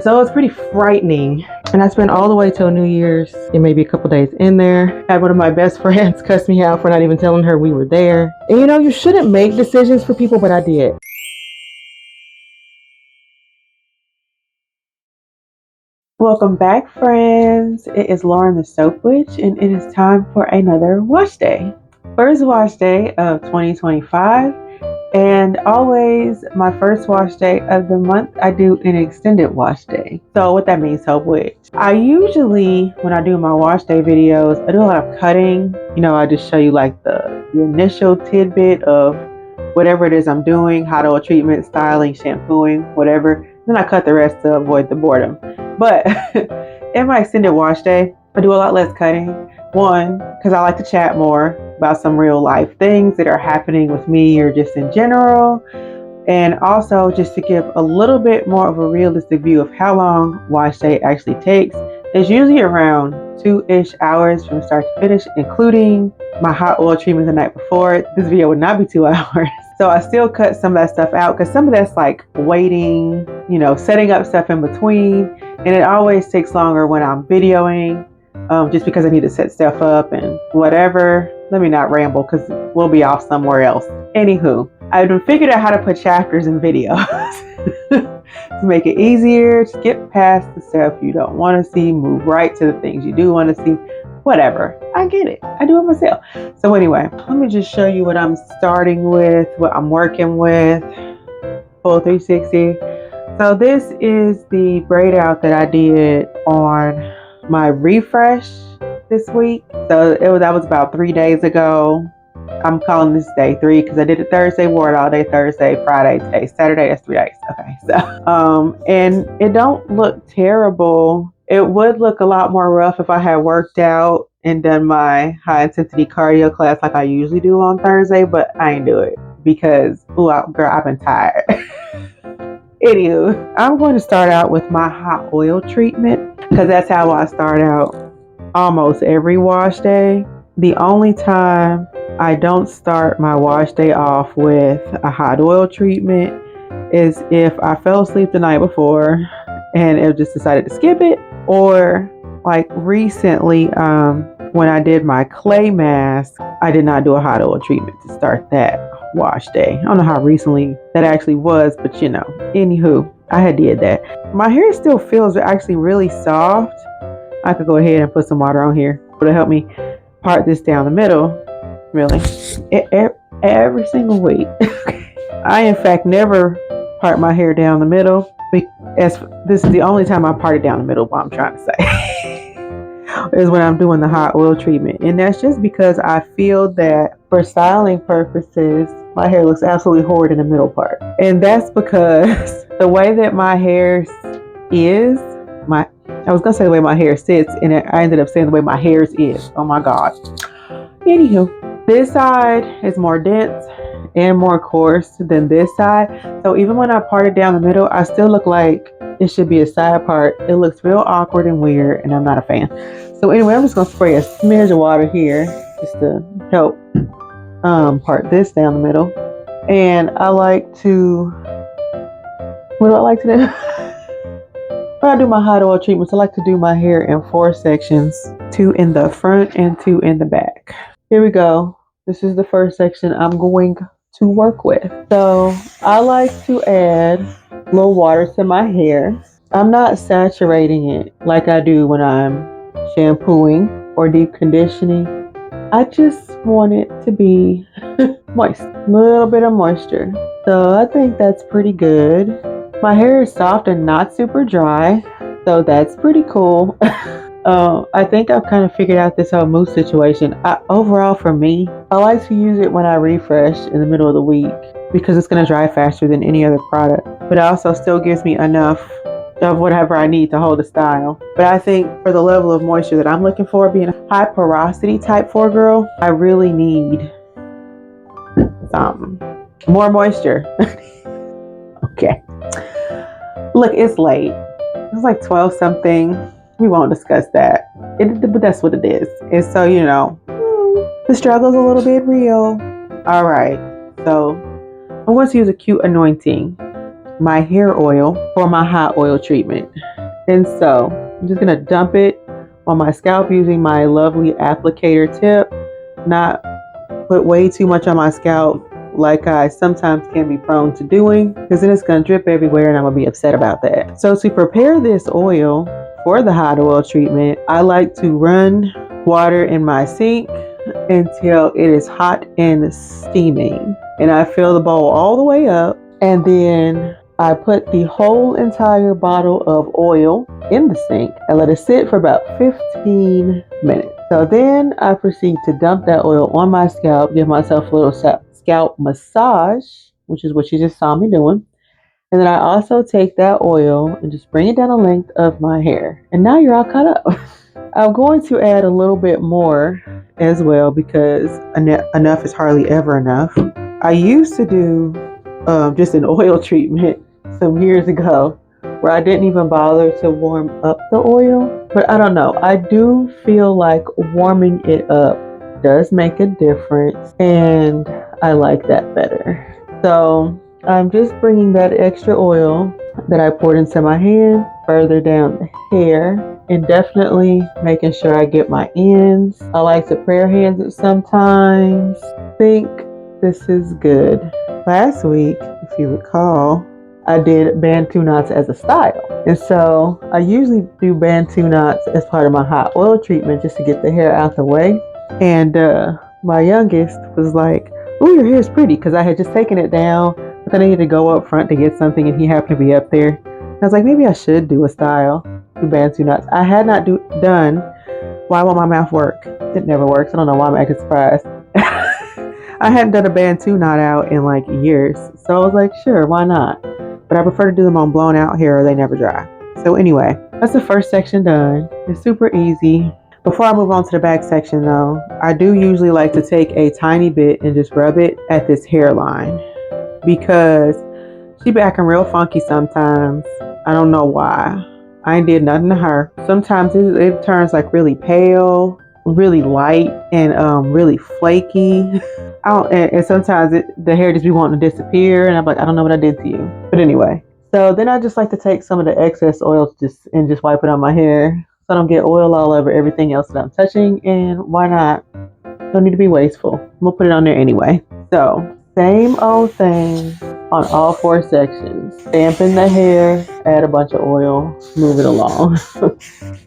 So it's pretty frightening. And I spent all the way till New Year's and maybe a couple days in there. I had one of my best friends cuss me out for not even telling her we were there. And you know, you shouldn't make decisions for people, but I did. Welcome back, friends. It is Lauren the Soap Witch, and it is time for another wash day. First wash day of 2025. And always my first wash day of the month, I do an extended wash day. So what that means, Soap Witch. I usually, when I do my wash day videos, I do a lot of cutting. You know, I just show you like the initial tidbit of whatever it is I'm doing, hot oil treatment, styling, shampooing, whatever. Then I cut the rest to avoid the boredom. But in my extended wash day, I do a lot less cutting. One, because I like to chat more about some real life things that are happening with me or just in general. And also just to give a little bit more of a realistic view of how long wash day actually takes. It's usually around 2-ish hours from start to finish, including my hot oil treatment the night before. This video would not be 2 hours. So I still cut some of that stuff out because some of that's like waiting, you know, setting up stuff in between. And it always takes longer when I'm videoing, just because I need to set stuff up and whatever. Let me not ramble because we'll be off somewhere else. Anywho, I've figured out how to put chapters in videos to make it easier, to skip past the stuff you don't want to see, move right to the things you do want to see, whatever. I get it. I do it myself. So anyway, let me just show you what I'm starting with, what I'm working with. Full 360. So this is the braid out that I did on my refresh this week. So that was about 3 days ago. I'm calling this day 3 because I did it Thursday, wore it all day Thursday, Friday, today, Saturday. That's 3 days. Okay, so and it don't look terrible. It would look a lot more rough if I had worked out and done my high intensity cardio class like I usually do on Thursday, but I ain't do it because girl, I've been tired. Anywho, I'm going to start out with my hot oil treatment because that's how I start out almost every wash day. The only time I don't start my wash day off with a hot oil treatment is if I fell asleep the night before and have just decided to skip it, or like recently when I did my clay mask, I did not do a hot oil treatment to start that wash day. I don't know how recently that actually was, but you know, anywho, I had did that. My hair still feels actually really soft. I could go ahead and put some water on here to help me part this down the middle. Really, every single week. I in fact never part my hair down the middle, as this is the only time I part it down the middle. What I'm trying to say is when I'm doing the hot oil treatment, and that's just because I feel that for styling purposes my hair looks absolutely horrid in the middle part, and that's because the way that my hair is, I was gonna say the way my hair sits, and I ended up saying the way my hair is. Oh my god. Anywho, this side is more dense and more coarse than this side. So even when I part it down the middle, I still look like it should be a side part. It looks real awkward and weird, and I'm not a fan. So anyway, I'm just gonna spray a smidge of water here just to help part this down the middle. And I like to, what do I like to do? When I do my hot oil treatments, I like to do my hair in 4 sections, 2 in the front and 2 in the back. Here we go. This is the first section I'm going to work with. So I like to add a little water to my hair. I'm not saturating it like I do when I'm shampooing or deep conditioning. I just want it to be moist, a little bit of moisture. So I think that's pretty good. My hair is soft and not super dry, so that's pretty cool. I think I've kind of figured out this whole mousse situation. Overall, for me, I like to use it when I refresh in the middle of the week because it's going to dry faster than any other product. But it also still gives me enough of whatever I need to hold the style. But I think for the level of moisture that I'm looking for, being a high porosity type 4 girl, I really need some more moisture. Okay. Look, it's late. It's like 12 something. We won't discuss that. But that's what it is. And so, you know, the struggle's a little bit real. All right. So I'm going to use Acute Anointing my hair oil for my hot oil treatment. And so I'm just going to dump it on my scalp using my lovely applicator tip. Not put way too much on my scalp like I sometimes can be prone to doing, because then it's going to drip everywhere and I'm going to be upset about that. So to prepare this oil for the hot oil treatment, I like to run water in my sink until it is hot and steaming. And I fill the bowl all the way up, and then I put the whole entire bottle of oil in the sink and let it sit for about 15 minutes. So then I proceed to dump that oil on my scalp, give myself a little scalp massage, which is what you just saw me doing. And then I also take that oil and just bring it down the length of my hair. And now you're all cut up. I'm going to add a little bit more as well, because enough is hardly ever enough. I used to do just an oil treatment some years ago where I didn't even bother to warm up the oil. But I don't know. I do feel like warming it up does make a difference, and I like that better. So I'm just bringing that extra oil that I poured into my hand further down the hair, and definitely making sure I get my ends. I like to prayer hands it sometimes. Think this is good. Last week, if you recall, I did Bantu knots as a style. And so I usually do Bantu knots as part of my hot oil treatment just to get the hair out the way. And my youngest was like, "Oh, your hair is pretty," because I had just taken it down, but then I needed to go up front to get something, and he happened to be up there. I was like, maybe I should do a style, do Bantu knots. I had not done Why Won't My Mouth Work? It never works. I don't know why I'm acting surprised. I hadn't done a Bantu knot out in like years. So I was like, sure, why not? But I prefer to do them on blown out hair, or they never dry. So anyway, that's the first section done. It's super easy. Before I move on to the back section though, I do usually like to take a tiny bit and just rub it at this hairline, because she be acting real funky sometimes. I don't know why. I ain't did nothing to her. Sometimes it turns like really pale, really light, and really flaky. And sometimes the hair just be wanting to disappear, and I'm like, I don't know what I did to you. But anyway, so then I just like to take some of the excess oil just wipe it on my hair, so I don't get oil all over everything else that I'm touching. And why not? Don't need to be wasteful. I'm gonna put it on there anyway. So same old thing on all 4 sections. Dampen the hair, add a bunch of oil, move it along.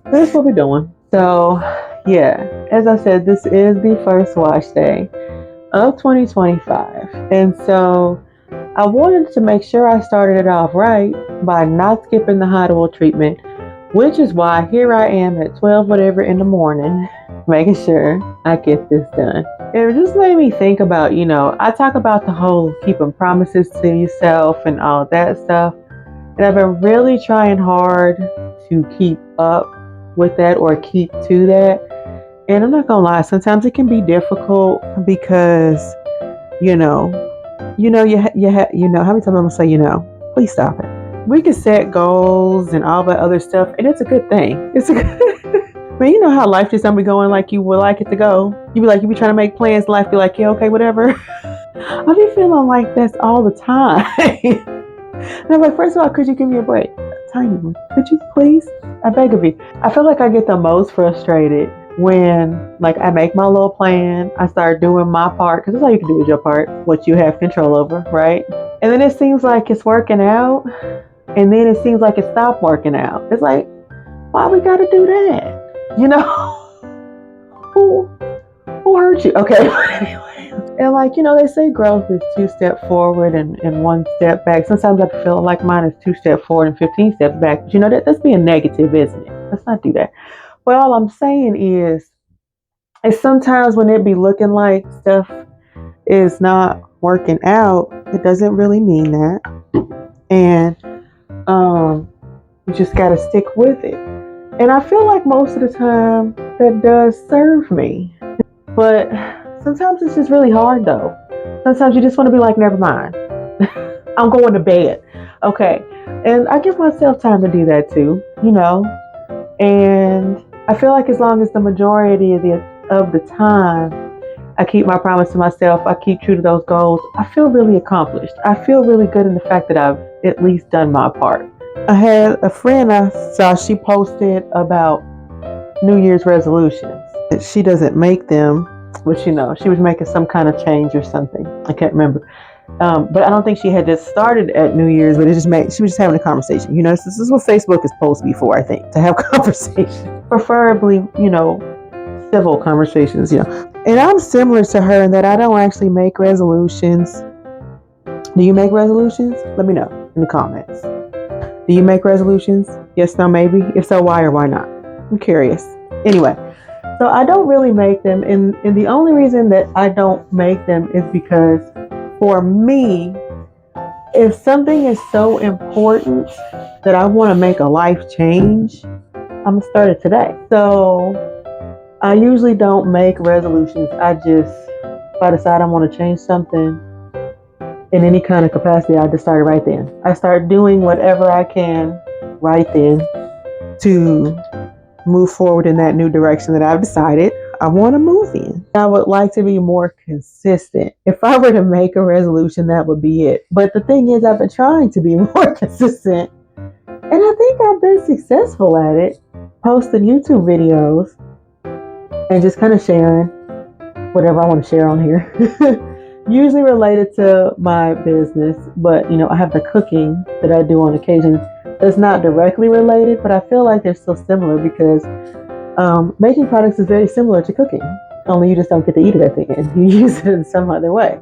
That's what we're doing. So yeah, as I said, this is the first wash day of 2025. And so I wanted to make sure I started it off right by not skipping the hot oil treatment, which is why here I am at 12 whatever in the morning, making sure I get this done. It just made me think about, I talk about the whole keeping promises to yourself and all that stuff. And I've been really trying hard to keep up with that, or keep to that. And I'm not gonna lie, sometimes it can be difficult because, how many times I'm gonna say, please stop it. We can set goals and all that other stuff, and it's a good thing. It's a good. Man, you know how life just don't be going like you would like it to go. You be trying to make plans, life be like, yeah, okay, whatever. I be feeling like that's all the time. And I'm like, first of all, could you give me a break? A tiny one. Could you please? I beg of you. I feel like I get the most frustrated when I make my little plan, I start doing my part, because that's all you can do is your part, what you have control over, right? And then it seems like it's working out, and then it seems like it stopped working out. It's like, why we gotta do that? Who hurt you? Okay, anyway. And they say growth is 2 steps forward and 1 step back. Sometimes I feel like mine is 2 steps forward and 15 steps back. But that's being negative, isn't it? Let's not do that. But all I'm saying is sometimes when it be looking like stuff is not working out, it doesn't really mean that. And you just gotta stick with it. And I feel like most of the time that does serve me. But sometimes it's just really hard though. Sometimes you just want to be like, never mind. I'm going to bed. Okay. And I give myself time to do that too, And I feel like as long as the majority of the time I keep my promise to myself. I keep true to those goals. I feel really accomplished. I feel really good in the fact that I've at least done my part. I had a friend I saw, she posted about New Year's resolutions. She doesn't make them, but she was making some kind of change or something. I can't remember. But I don't think she had just started at New Year's, but she was just having a conversation. This is what Facebook is supposed to be for, I think, to have conversation. Preferably, civil conversations, And I'm similar to her in that I don't actually make resolutions. Do you make resolutions? Let me know in the comments. Do you make resolutions? Yes, no, maybe? If so, why or why not? I'm curious. Anyway, so I don't really make them. And the only reason that I don't make them is because for me, if something is so important that I want to make a life change, I'm going to start it today. So I usually don't make resolutions. If I decide I want to change something in any kind of capacity, I just start it right then. I start doing whatever I can right then to move forward in that new direction that I've decided I want to move in. I would like to be more consistent. If I were to make a resolution, that would be it. But the thing is, I've been trying to be more consistent, and I think I've been successful at it. Posting YouTube videos and just kind of sharing whatever I want to share on here. Usually related to my business, but I have the cooking that I do on occasion that's not directly related, but I feel like they're still similar because making products is very similar to cooking, only you just don't get to eat it at the end. You use it in some other way.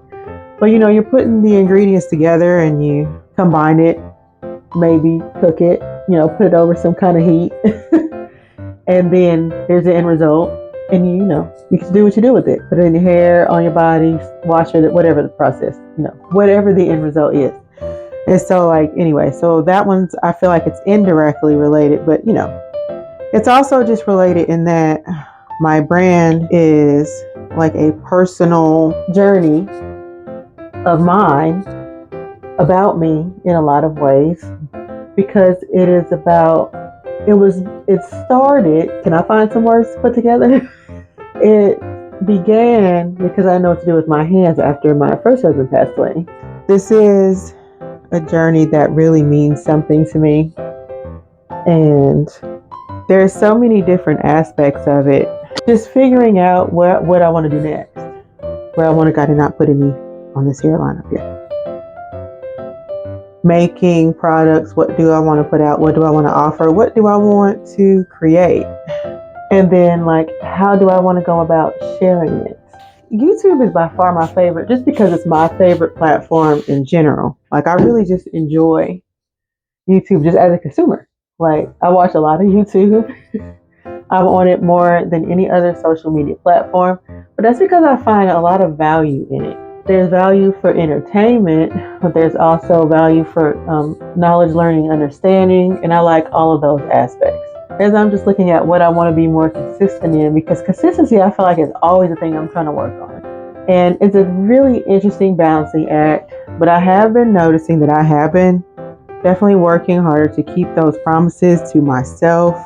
But you're putting the ingredients together and you combine it, maybe cook it, put it over some kind of heat, and then there's the end result. And you can do what you do with it. Put it in your hair, on your body, wash it, whatever the process, whatever the end result is. And so anyway, so that one's, I feel like it's indirectly related, but it's also just related in that my brand is like a personal journey of mine about me in a lot of ways, because it started, can I find some words to put together? It began because I know what to do with my hands after my first husband passed away. This is a journey that really means something to me. And there's so many different aspects of it. Just figuring out what I want to do next. Where I want to go, to not put any on this hairline up here. Making products, what do I want to put out? What do I want to offer? What do I want to create? And then how do I want to go about sharing it? YouTube is by far my favorite, just because it's my favorite platform in general. I really just enjoy YouTube just as a consumer. I watch a lot of YouTube. I'm on it more than any other social media platform, but that's because I find a lot of value in it. There's value for entertainment, but there's also value for knowledge, learning, understanding, and I like all of those aspects. As I'm just looking at what I want to be more consistent in, because consistency, I feel like, is always the thing I'm trying to work on. And it's a really interesting balancing act, but I have been noticing that I have been definitely working harder to keep those promises to myself.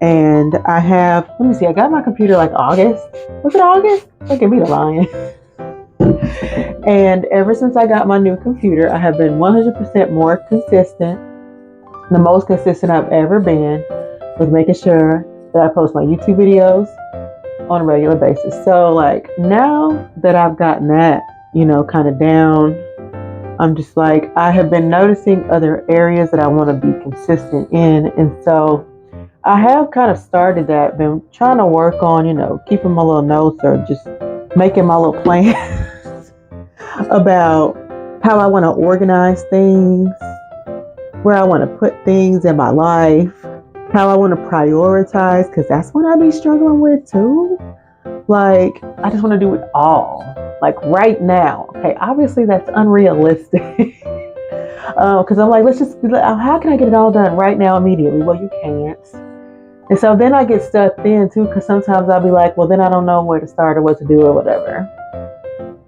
And I have, let me see, I got my computer August. Was it August? Look at me lying. And ever since I got my new computer, I have been 100% more consistent, the most consistent I've ever been, with making sure that I post my YouTube videos on a regular basis. So now that I've gotten that, kind of down, I'm just I have been noticing other areas that I want to be consistent in. And so I have kind of started that, been trying to work on, keeping my little notes or just making my little plans about how I want to organize things, where I want to put things in my life, how I want to prioritize, because that's what I be struggling with too. I just want to do it all, right now. Okay, obviously that's unrealistic. Because I'm let's just, how can I get it all done right now immediately? Well, you can't. And so then I get stuck then too, because sometimes I'll be well, then I don't know where to start or what to do or whatever.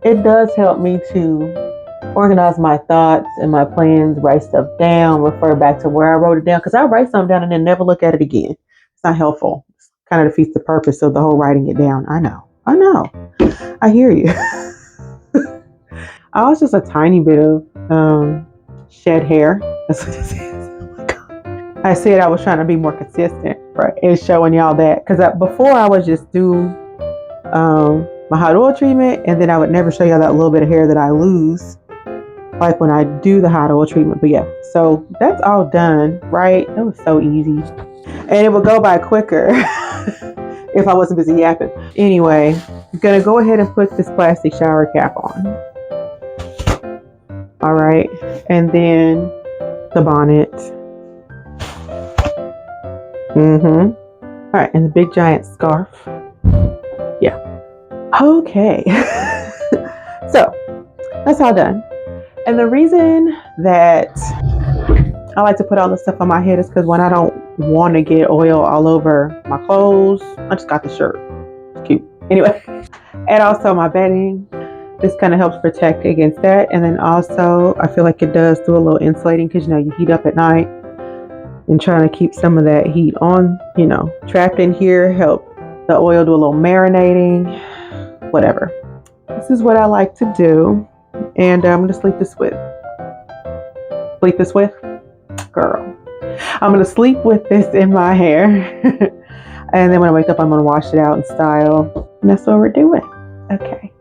It does help me to organize my thoughts and my plans, write stuff down, refer back to where I wrote it down, because I write something down and then never look at it again. It's not helpful. It kind of defeats the purpose of the whole writing it down. I know. I know. I hear you. I was just a tiny bit of shed hair. That's what this is. Oh my God. I said I was trying to be more consistent, right? And showing y'all that. Because before I would just do my hot oil treatment, and then I would never show y'all that little bit of hair that I lose, like when I do the hot oil treatment. But yeah, so that's all done, right? That was so easy. And it would go by quicker if I wasn't busy yapping. Anyway, I'm going to go ahead and put this plastic shower cap on. All right, and then the bonnet. All right, and the big giant scarf. Yeah. Okay. So that's all done. And the reason that I like to put all this stuff on my head is because when I don't want to get oil all over my clothes, I just got the shirt. It's cute. Anyway, and also my bedding. This kind of helps protect against that. And then also, I feel like it does do a little insulating because, you know, you heat up at night and trying to keep some of that heat on, you know, trapped in here, help the oil do a little marinating, whatever. This is what I like to do. And I'm going to sleep this with. Girl. I'm going to sleep with this in my hair. And then when I wake up, I'm going to wash it out and style. And that's what we're doing. Okay.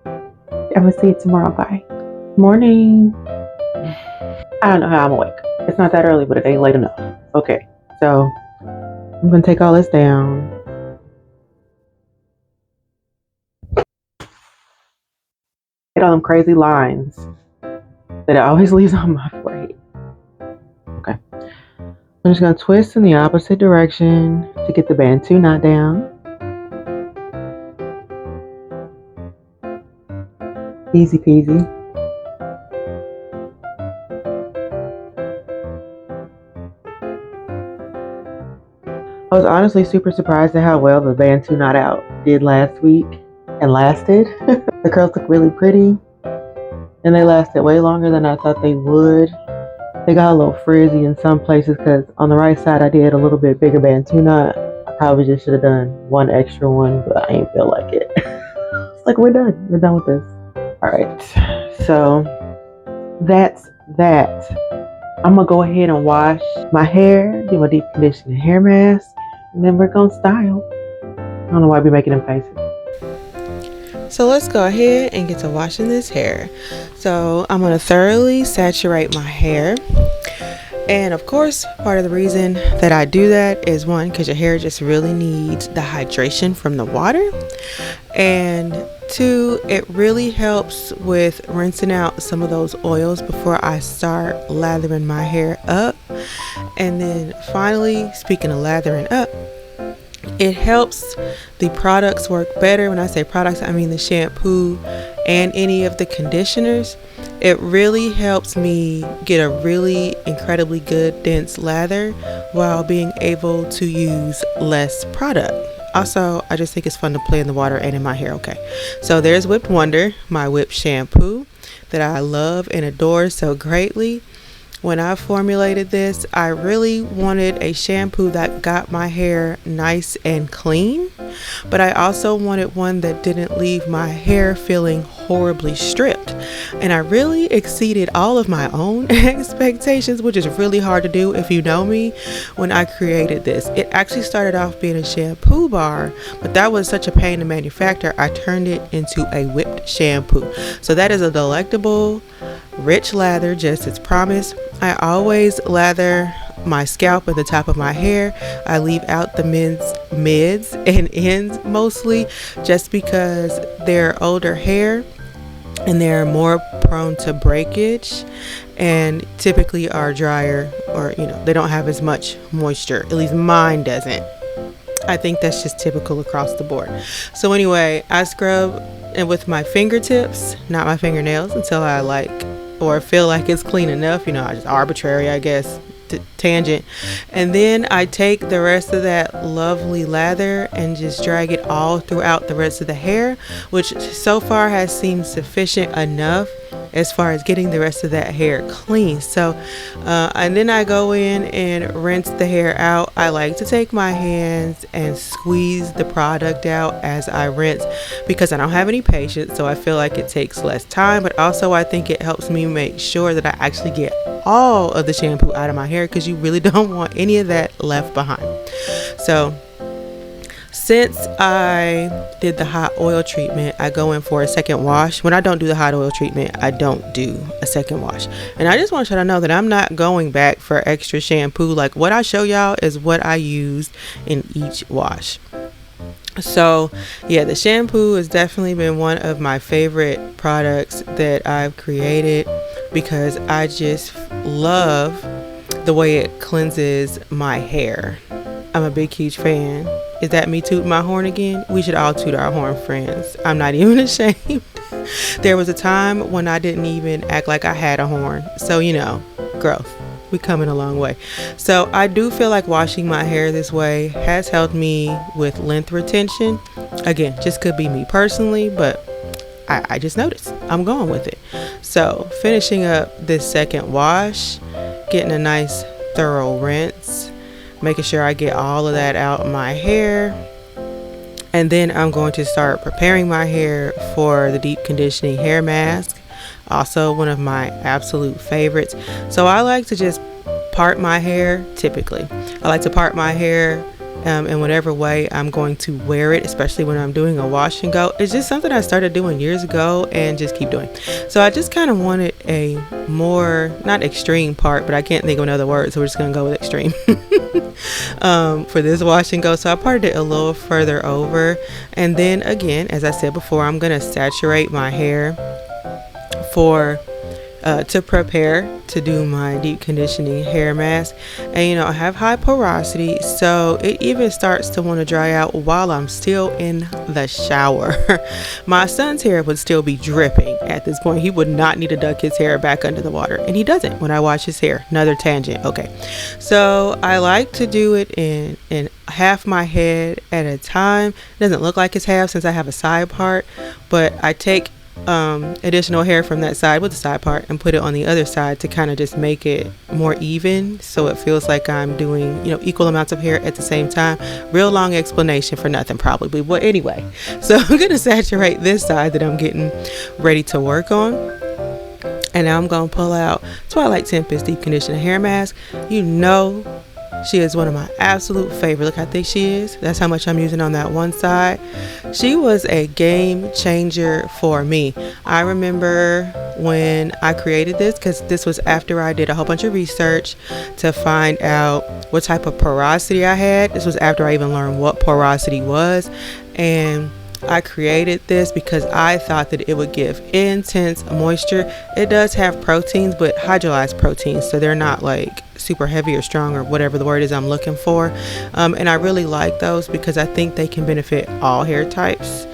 I'm going to see you tomorrow. Bye. Morning. I don't know how I'm awake. It's not that early, but it ain't late enough. Okay. So I'm going to take all this down. Get all them crazy lines that it always leaves on my forehead. Okay. I'm just going to twist in the opposite direction to get the Bantu knot down. Easy peasy. I was honestly super surprised at how well the Bantu knot out did last week and lasted. The curls look really pretty and they lasted way longer than I thought they would. They got a little frizzy in some places because on the right side I did a little bit bigger Bantu knot. I probably just should have done one extra one, but I ain't feel like it. It's like we're done with this. Alright, so that's that. I'm gonna go ahead and wash my hair, do my deep conditioning hair mask, and then we're gonna style. I don't know why I'd be making them faces. So let's go ahead and get to washing this hair. So I'm gonna thoroughly saturate my hair. And of course, part of the reason that I do that is one, because your hair just really needs the hydration from the water. And two, it really helps with rinsing out some of those oils before I start lathering my hair up. And then finally, speaking of lathering up, it helps the products work better. When I say products, I mean the shampoo and any of the conditioners. It really helps me get a really incredibly good dense lather while being able to use less product. Also, I just think it's fun to play in the water and in my hair. Okay, so there's Whipped Wonder, my whipped shampoo that I love and adore so greatly. When I formulated this, I really wanted a shampoo that got my hair nice and clean, but I also wanted one that didn't leave my hair feeling horribly stripped. And I really exceeded all of my own expectations, which is really hard to do if you know me. When I created this, it actually started off being a shampoo bar, but that was such a pain to manufacture. I turned it into a whipped shampoo. So that is a delectable, rich lather, just as promised. I always lather my scalp at the top of my hair. I leave out the mids and ends mostly, just because they're older hair and they're more prone to breakage and typically are drier, or they don't have as much moisture. At least mine doesn't. I think that's just typical across the board. So anyway, I scrub and with my fingertips, not my fingernails, until I like or feel like it's clean enough. I just arbitrary, I guess, tangent. And then I take the rest of that lovely lather and just drag it all throughout the rest of the hair, which so far has seemed sufficient enough. as far as getting the rest of that hair clean. So and then I go in and rinse the hair out. I like to take my hands and squeeze the product out as I rinse, because I don't have any patience, so I feel like it takes less time, but also I think it helps me make sure that I actually get all of the shampoo out of my hair, because you really don't want any of that left behind. So since I did the hot oil treatment, I go in for a second wash. When I don't do the hot oil treatment, I don't do a second wash. And I just want you to know that I'm not going back for extra shampoo. Like, what I show y'all is what I used in each wash. So yeah, the shampoo has definitely been one of my favorite products that I've created, because I just love the way it cleanses my hair. I'm a big, huge fan. Is that me tooting my horn again? We should all toot our horn, friends. I'm not even ashamed. There was a time when I didn't even act like I had a horn. So, you know, growth. We coming a long way. So I do feel like washing my hair this way has helped me with length retention. Again, just could be me personally, but I just noticed. I'm going with it. So finishing up this second wash, getting a nice thorough rinse, making sure I get all of that out of my hair. And then I'm going to start preparing my hair for the deep conditioning hair mask. Also one of my absolute favorites. So I like to just part my hair. Typically I like to part my hair in whatever way I'm going to wear it, especially when I'm doing a wash and go. It's just something I started doing years ago and just keep doing. So I just kind of wanted a more, not extreme part, but I can't think of another word, so we're just gonna go with extreme for this wash and go. So I parted it a little further over, and then again, as I said before, I'm gonna saturate my hair for to prepare to do my deep conditioning hair mask. And you know, I have high porosity, so it even starts to want to dry out while I'm still in the shower. My son's hair would still be dripping at this point. He would not need to duck his hair back under the water, and he doesn't when I wash his hair. Another tangent. Okay, so I like to do it in half my head at a time. It doesn't look like it's half since I have a side part, but I take additional hair from that side with the side part and put it on the other side to kind of just make it more even, so it feels like I'm doing, you know, equal amounts of hair at the same time. Real long explanation for nothing probably, but anyway, so I'm gonna saturate this side that I'm getting ready to work on. And now I'm gonna pull out Twilight Tempest deep conditioner hair mask. You know, she is one of my absolute favorite. Look how thick she is. That's how much I'm using on that one side. She was a game changer for me. I remember when I created this, because this was after I did a whole bunch of research to find out what type of porosity I had. This was after I even learned what porosity was. And I created this because I thought that it would give intense moisture. It does have proteins, but hydrolyzed proteins, so they're not like super heavy or strong or whatever the word is I'm looking for. And I really like those because I think they can benefit all hair types,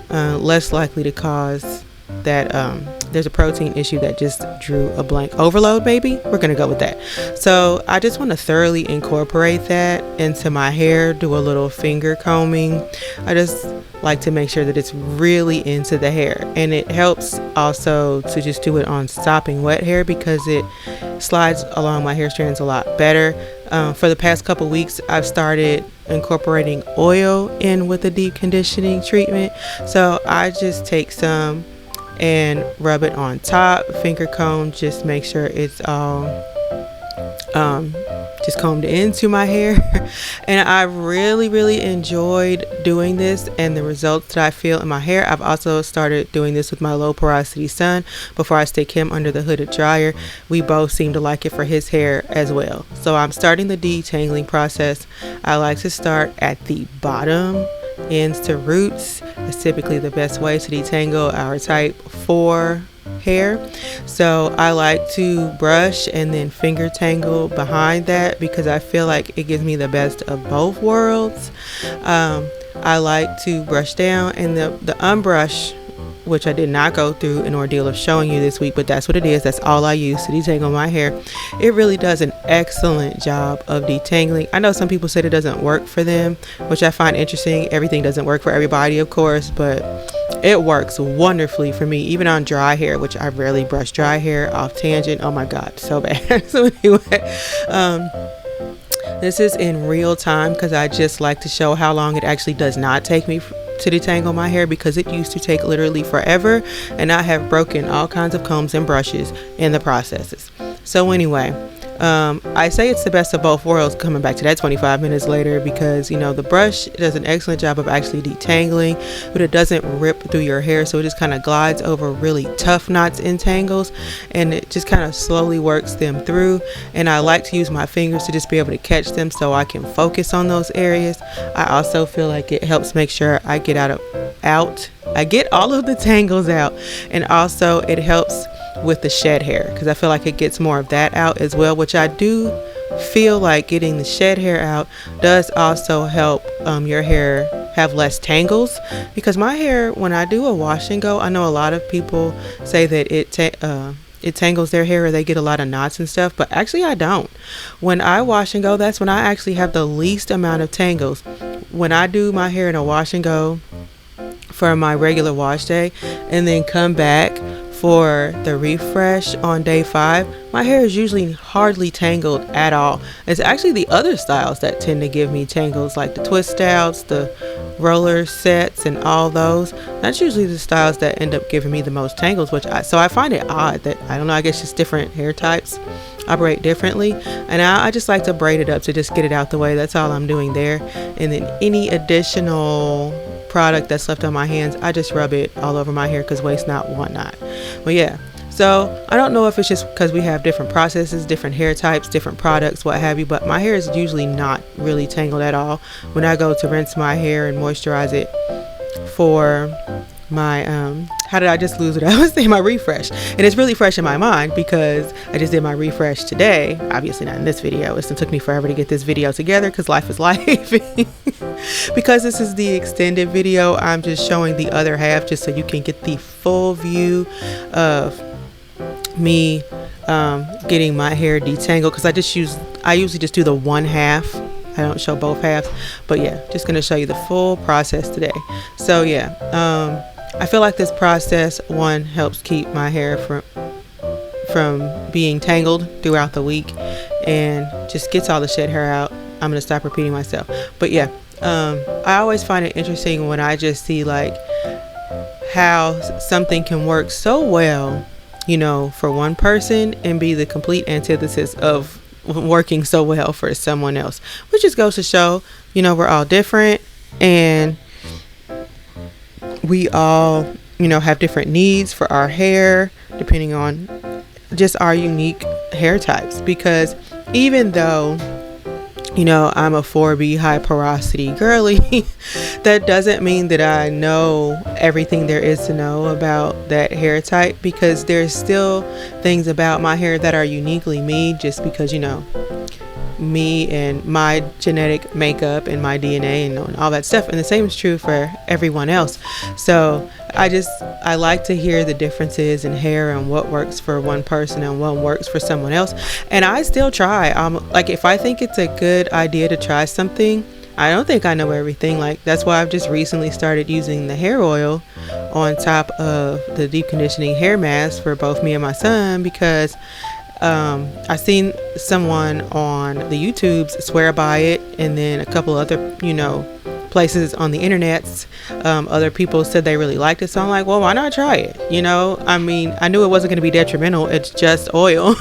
less likely to cause that there's a protein issue that just drew a blank. Overload, maybe? We're gonna go with that. So I just want to thoroughly incorporate that into my hair, do a little finger combing. I just like to make sure that it's really into the hair, and it helps also to just do it on sopping wet hair because it slides along my hair strands a lot better. For the past couple weeks, I've started incorporating oil in with the deep conditioning treatment. So I just take some and rub it on top, finger comb, just make sure it's all just combed into my hair. And I really enjoyed doing this and the results that I feel in my hair. I've also started doing this with my low porosity son before I stick him under the hooded dryer. We both seem to like it for his hair as well. So I'm starting the detangling process. I like to start at the bottom, ends to roots. It's typically the best way to detangle our type 4 hair. So I like to brush and then finger tangle behind that because I feel like it gives me the best of both worlds. I like to brush down, and the unbrush, which I did not go through an ordeal of showing you this week, but that's what it is. That's all I use to detangle my hair. It really does an excellent job of detangling. I know some people said it doesn't work for them, which I find interesting. Everything doesn't work for everybody, of course, but it works wonderfully for me, even on dry hair, which I rarely brush dry hair. Off tangent. Oh my God, so bad. So anyway, this is in real time because I just like to show how long it actually does not take me to detangle my hair, because it used to take literally forever, and I have broken all kinds of combs and brushes in the processes. So anyway, I say it's the best of both worlds, coming back to that 25 minutes later, because the brush does an excellent job of actually detangling, but it doesn't rip through your hair, so it just kind of glides over really tough knots and tangles, and it just kind of slowly works them through. And I like to use my fingers to just be able to catch them so I can focus on those areas. I also feel like it helps make sure I get I get all of the tangles out, and also it helps with the shed hair, because I feel like it gets more of that out as well, which I do feel like getting the shed hair out does also help your hair have less tangles, because my hair, when I do a wash and go, I know a lot of people say that it tangles their hair, or they get a lot of knots and stuff, but actually I don't. When I wash and go, that's when I actually have the least amount of tangles. When I do my hair in a wash and go for my regular wash day and then come back for the refresh on day 5, my hair is usually hardly tangled at all. It's actually the other styles that tend to give me tangles, like the twist outs, the roller sets, and all those. That's usually the styles that end up giving me the most tangles, so I find it odd that, I don't know, I guess just different hair types operate differently, and I just like to braid it up to just get it out the way. That's all I'm doing there. And then any additional product that's left on my hands, I just rub it all over my hair, because waste not, want not. But yeah, so I don't know if it's just because we have different processes, different hair types, different products, what have you, but my hair is usually not really tangled at all when I go to rinse my hair and moisturize it for my how did I just lose it? I was saying my refresh, and it's really fresh in my mind because I just did my refresh today. Obviously not in this video. It took me forever to get this video together because life is life. Because this is the extended video, I'm just showing the other half just so you can get the full view of me getting my hair detangled, because I usually just do the one half. I don't show both halves, but yeah, just gonna show you the full process today. So yeah, I feel like this process, one, helps keep my hair from being tangled throughout the week, and just gets all the shed hair out. I'm gonna stop repeating myself, but yeah, I always find it interesting when I just see like how something can work so well, for one person, and be the complete antithesis of working so well for someone else, which just goes to show, we're all different, and we all, have different needs for our hair depending on just our unique hair types. Because even though I'm a 4B high porosity girly, that doesn't mean that I know everything there is to know about that hair type, because there's still things about my hair that are uniquely me, just because, me and my genetic makeup and my DNA and all that stuff. And the same is true for everyone else. So I like to hear the differences in hair and what works for one person and what works for someone else. And I still try. Like, if I think it's a good idea to try something, I don't think I know everything. Like, that's why I've just recently started using the hair oil on top of the deep conditioning hair mask for both me and my son, because I seen someone on the YouTubes swear by it, and then a couple other places on the internets, other people said they really liked it, so I'm like, well, why not try it? I mean, I knew it wasn't going to be detrimental. It's just oil.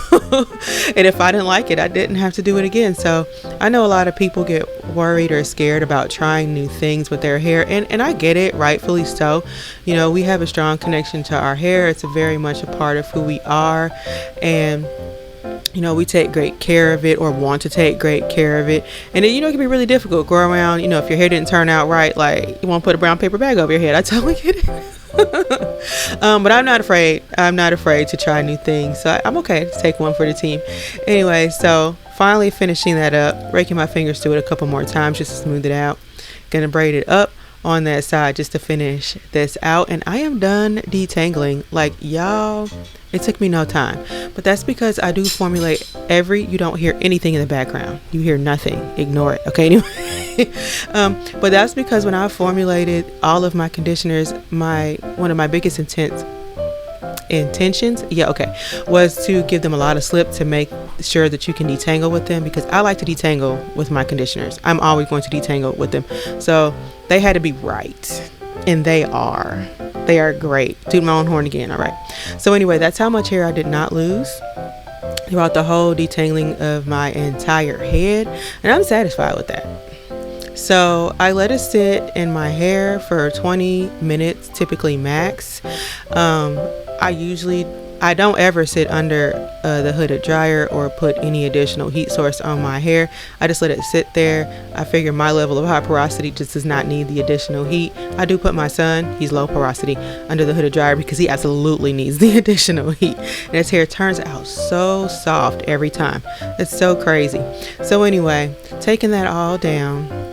And if I didn't like it, I didn't have to do it again. So I know a lot of people get worried or scared about trying new things with their hair, and I get it, rightfully so. We have a strong connection to our hair. It's very much a part of who we are, and we take great care of it, or want to take great care of it. And it, it can be really difficult. Go around, if your hair didn't turn out right, like, you want to put a brown paper bag over your head. I totally get it. But I'm not afraid. I'm not afraid to try new things. So I'm okay to take one for the team. Anyway, so finally finishing that up, raking my fingers through it a couple more times just to smooth it out. Gonna braid it up on that side just to finish this out, and I am done detangling. Like, y'all, it took me no time, but that's because I do formulate you don't hear anything in the background. You hear nothing. Ignore it. Okay. Anyway, but that's because when I formulated all of my conditioners, one of my biggest intentions was to give them a lot of slip to make sure that you can detangle with them, because I like to detangle with my conditioners. I'm always going to detangle with them, so they had to be right, and they are great. Toot my own horn again. All right, so anyway, that's how much hair I did not lose throughout the whole detangling of my entire head, and I'm satisfied with that. So I let it sit in my hair for 20 minutes, typically max. I don't ever sit under the hooded dryer or put any additional heat source on my hair. I just let it sit there. I figure my level of high porosity just does not need the additional heat. I do put my son, he's low porosity, under the hooded dryer because he absolutely needs the additional heat. And his hair turns out so soft every time. It's so crazy. So anyway, taking that all down,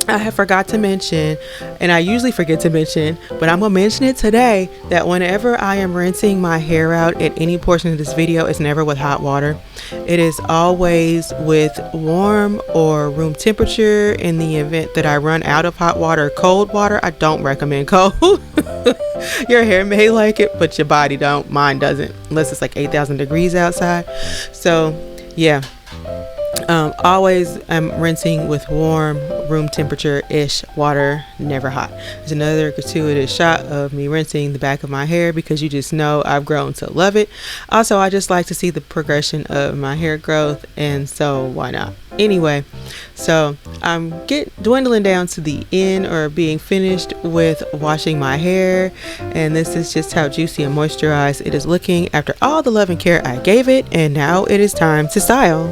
I have forgot to mention, and I usually forget to mention, but I'm gonna mention it today, that whenever I am rinsing my hair out at any portion of this video, it's never with hot water. It is always with warm or room temperature. In the event that I run out of hot water or cold water, I don't recommend cold. Your hair may like it, but your body don't. Mine doesn't, unless it's like 8,000 degrees outside. So yeah. Always I'm rinsing with warm room temperature ish water, never hot. There's another gratuitous shot of me rinsing the back of my hair because you just know I've grown to love it. Also, I just like to see the progression of my hair growth, and so why not? Anyway, so I'm dwindling down to the end, or being finished with washing my hair, and this is just how juicy and moisturized it is looking after all the love and care I gave it. And now it is time to style.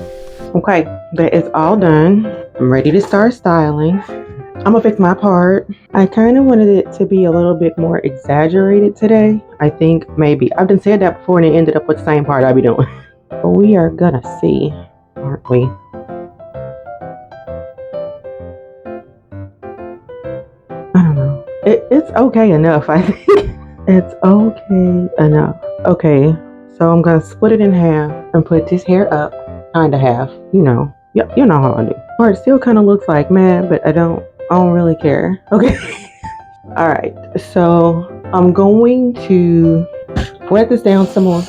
Okay, that is all done. I'm ready to start styling. I'm gonna fix my part. I kind of wanted it to be a little bit more exaggerated today. I think maybe I've done said that before and it ended up with the same part I'll be doing. But we are gonna see, aren't we? I don't know. It's okay enough, I think. It's okay enough. Okay, so I'm gonna split it in half and put this hair up. Kind of half, you know how I do. Part still kind of looks like mad, but I don't really care. Okay. All right, so I'm going to wet this down some more.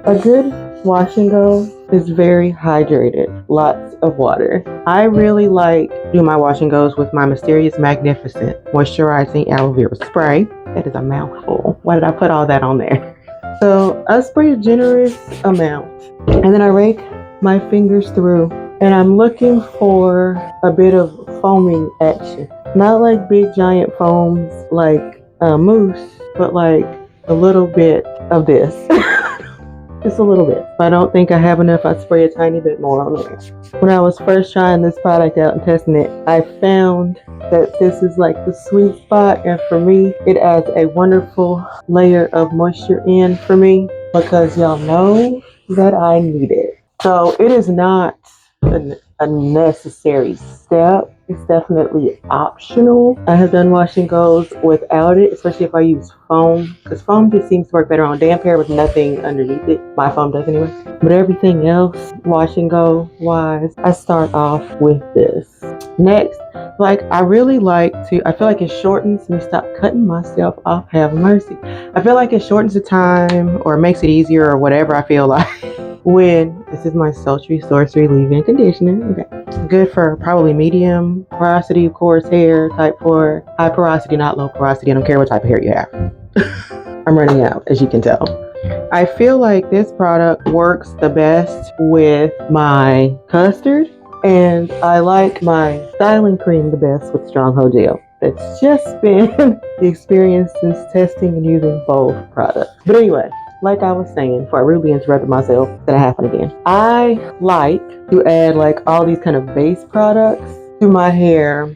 A good wash and go is very hydrated, lots of water. I really like do my wash and goes with my Mysterious Magnificent moisturizing aloe vera spray. That is a mouthful. Why did I put all that on there? So I spray a generous amount, and then I rake my fingers through, and I'm looking for a bit of foaming action. Not like big giant foams like mousse, but like a little bit of this. Just a little bit. If I don't think I have enough, I spray a tiny bit more on there. When I was first trying this product out and testing it, I found that this is like the sweet spot, and for me, it adds a wonderful layer of moisture in for me, because y'all know that I need it. So it is not a necessary step. It's definitely optional. I have done wash and goes without it, especially if I use foam, because foam just seems to work better on damp hair with nothing underneath it. My foam does anyway. But everything else, wash and go wise, I start off with this. Next, I really like to, I feel like it shortens me. Stop cutting myself off, have mercy. I feel like it shortens the time or makes it easier or whatever I feel like. When this is my Sultry Sorcery Leave-In Conditioner. Okay. Good for probably medium porosity, coarse hair, type 4, high porosity, not low porosity. I don't care what type of hair you have. I'm running out, as you can tell. I feel like this product works the best with my Custard, and I like my styling cream the best with Stronghold Gel. That's just been the experience since testing and using both products. But anyway, like I was saying, before I rudely interrupted myself, it's gonna happen again. I like to add all these kind of base products to my hair,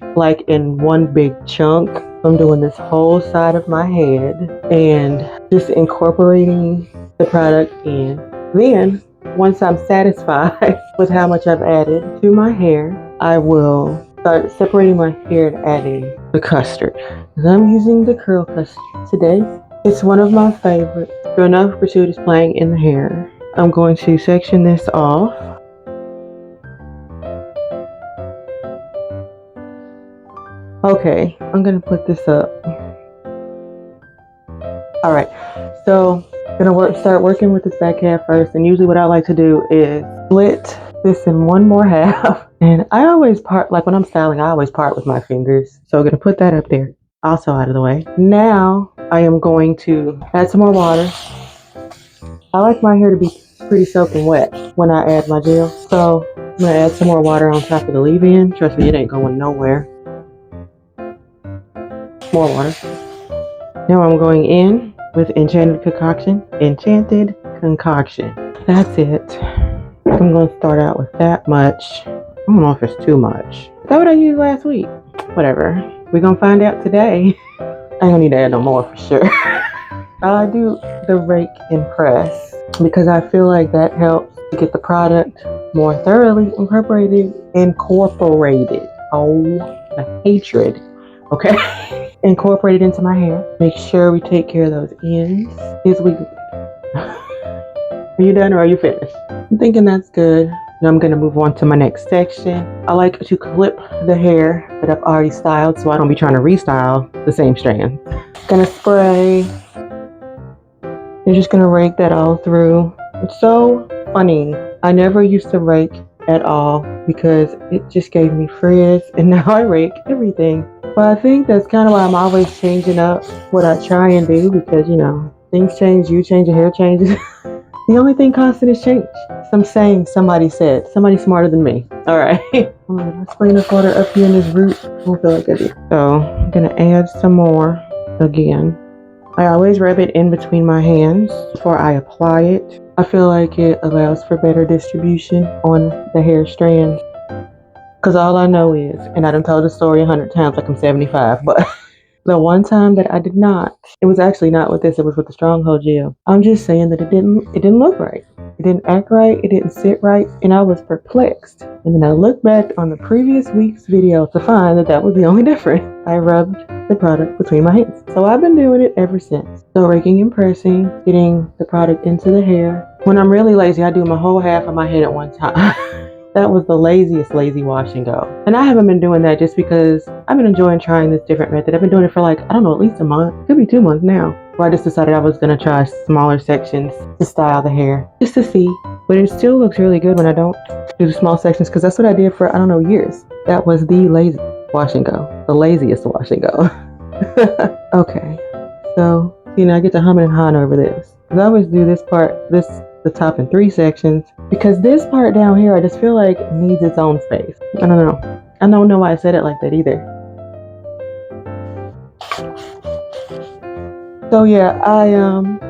in one big chunk. I'm doing this whole side of my head and just incorporating the product in. Then, once I'm satisfied with how much I've added to my hair, I will start separating my hair and adding the custard. I'm using the curl custard today. It's one of my favorites. Sure enough, gratuitous playing in the hair. I'm going to section this off. Okay, I'm gonna put this up. All right, so I'm gonna start working with this back half first. And usually what I like to do is split this in one more half. And I always part, like when I'm styling, I always part with my fingers. So I'm gonna put that up there, also out of the way. Now I am going to add some more water. I like my hair to be pretty soaking wet when I add my gel. So I'm gonna add some more water on top of the leave-in. Trust me, it ain't going nowhere. More water. Now I'm going in with Enchanted Concoction. Enchanted Concoction. That's it. I'm going to start out with that much. I don't know if it's too much. Is that what I used last week? Whatever. We're going to find out today. I don't need to add no more for sure. I do the rake and press because I feel like that helps to get the product more thoroughly incorporated. Oh, the hatred. Okay. Incorporate it into my hair. Make sure we take care of those ends. Are you done or are you finished? I'm thinking that's good. Now I'm gonna move on to my next section. I like to clip the hair that I've already styled so I don't be trying to restyle the same strand. Gonna spray. You're just gonna rake that all through. It's so funny. I never used to rake at all because it just gave me frizz, and now I rake everything. But I think that's kind of why I'm always changing up what I try and do because, you know, things change, you change, your hair changes. The only thing constant is change. Some saying somebody said. Somebody smarter than me. All right. I'm spraying enough water up here in this root. I don't feel like I do. So I'm going to add some more again. I always rub it in between my hands before I apply it. I feel like it allows for better distribution on the hair strands. Because all I know is, and I done told the story 100 times like I'm 75, but the one time that I did not, it was actually not with this, it was with the Stronghold gel. I'm just saying that it didn't look right. It didn't act right, it didn't sit right, and I was perplexed. And then I looked back on the previous week's video to find that that was the only difference. I rubbed the product between my hands. So I've been doing it ever since. So raking and pressing, getting the product into the hair. When I'm really lazy, I do my whole half of my head at one time. That was the laziest lazy wash and go. And I haven't been doing that just because I've been enjoying trying this different method. I've been doing it for like, I don't know, at least a month. Could be 2 months now. Where I just decided I was going to try smaller sections to style the hair. Just to see. But it still looks really good when I don't do the small sections because that's what I did for, I don't know, years. That was the lazy wash and go. The laziest wash and go. Okay. So, you know, I get to hum and han over this. Because I always do this part, the top in 3 sections, because this part down here I just feel like it needs its own space. I don't know why I said it like that either. So yeah, I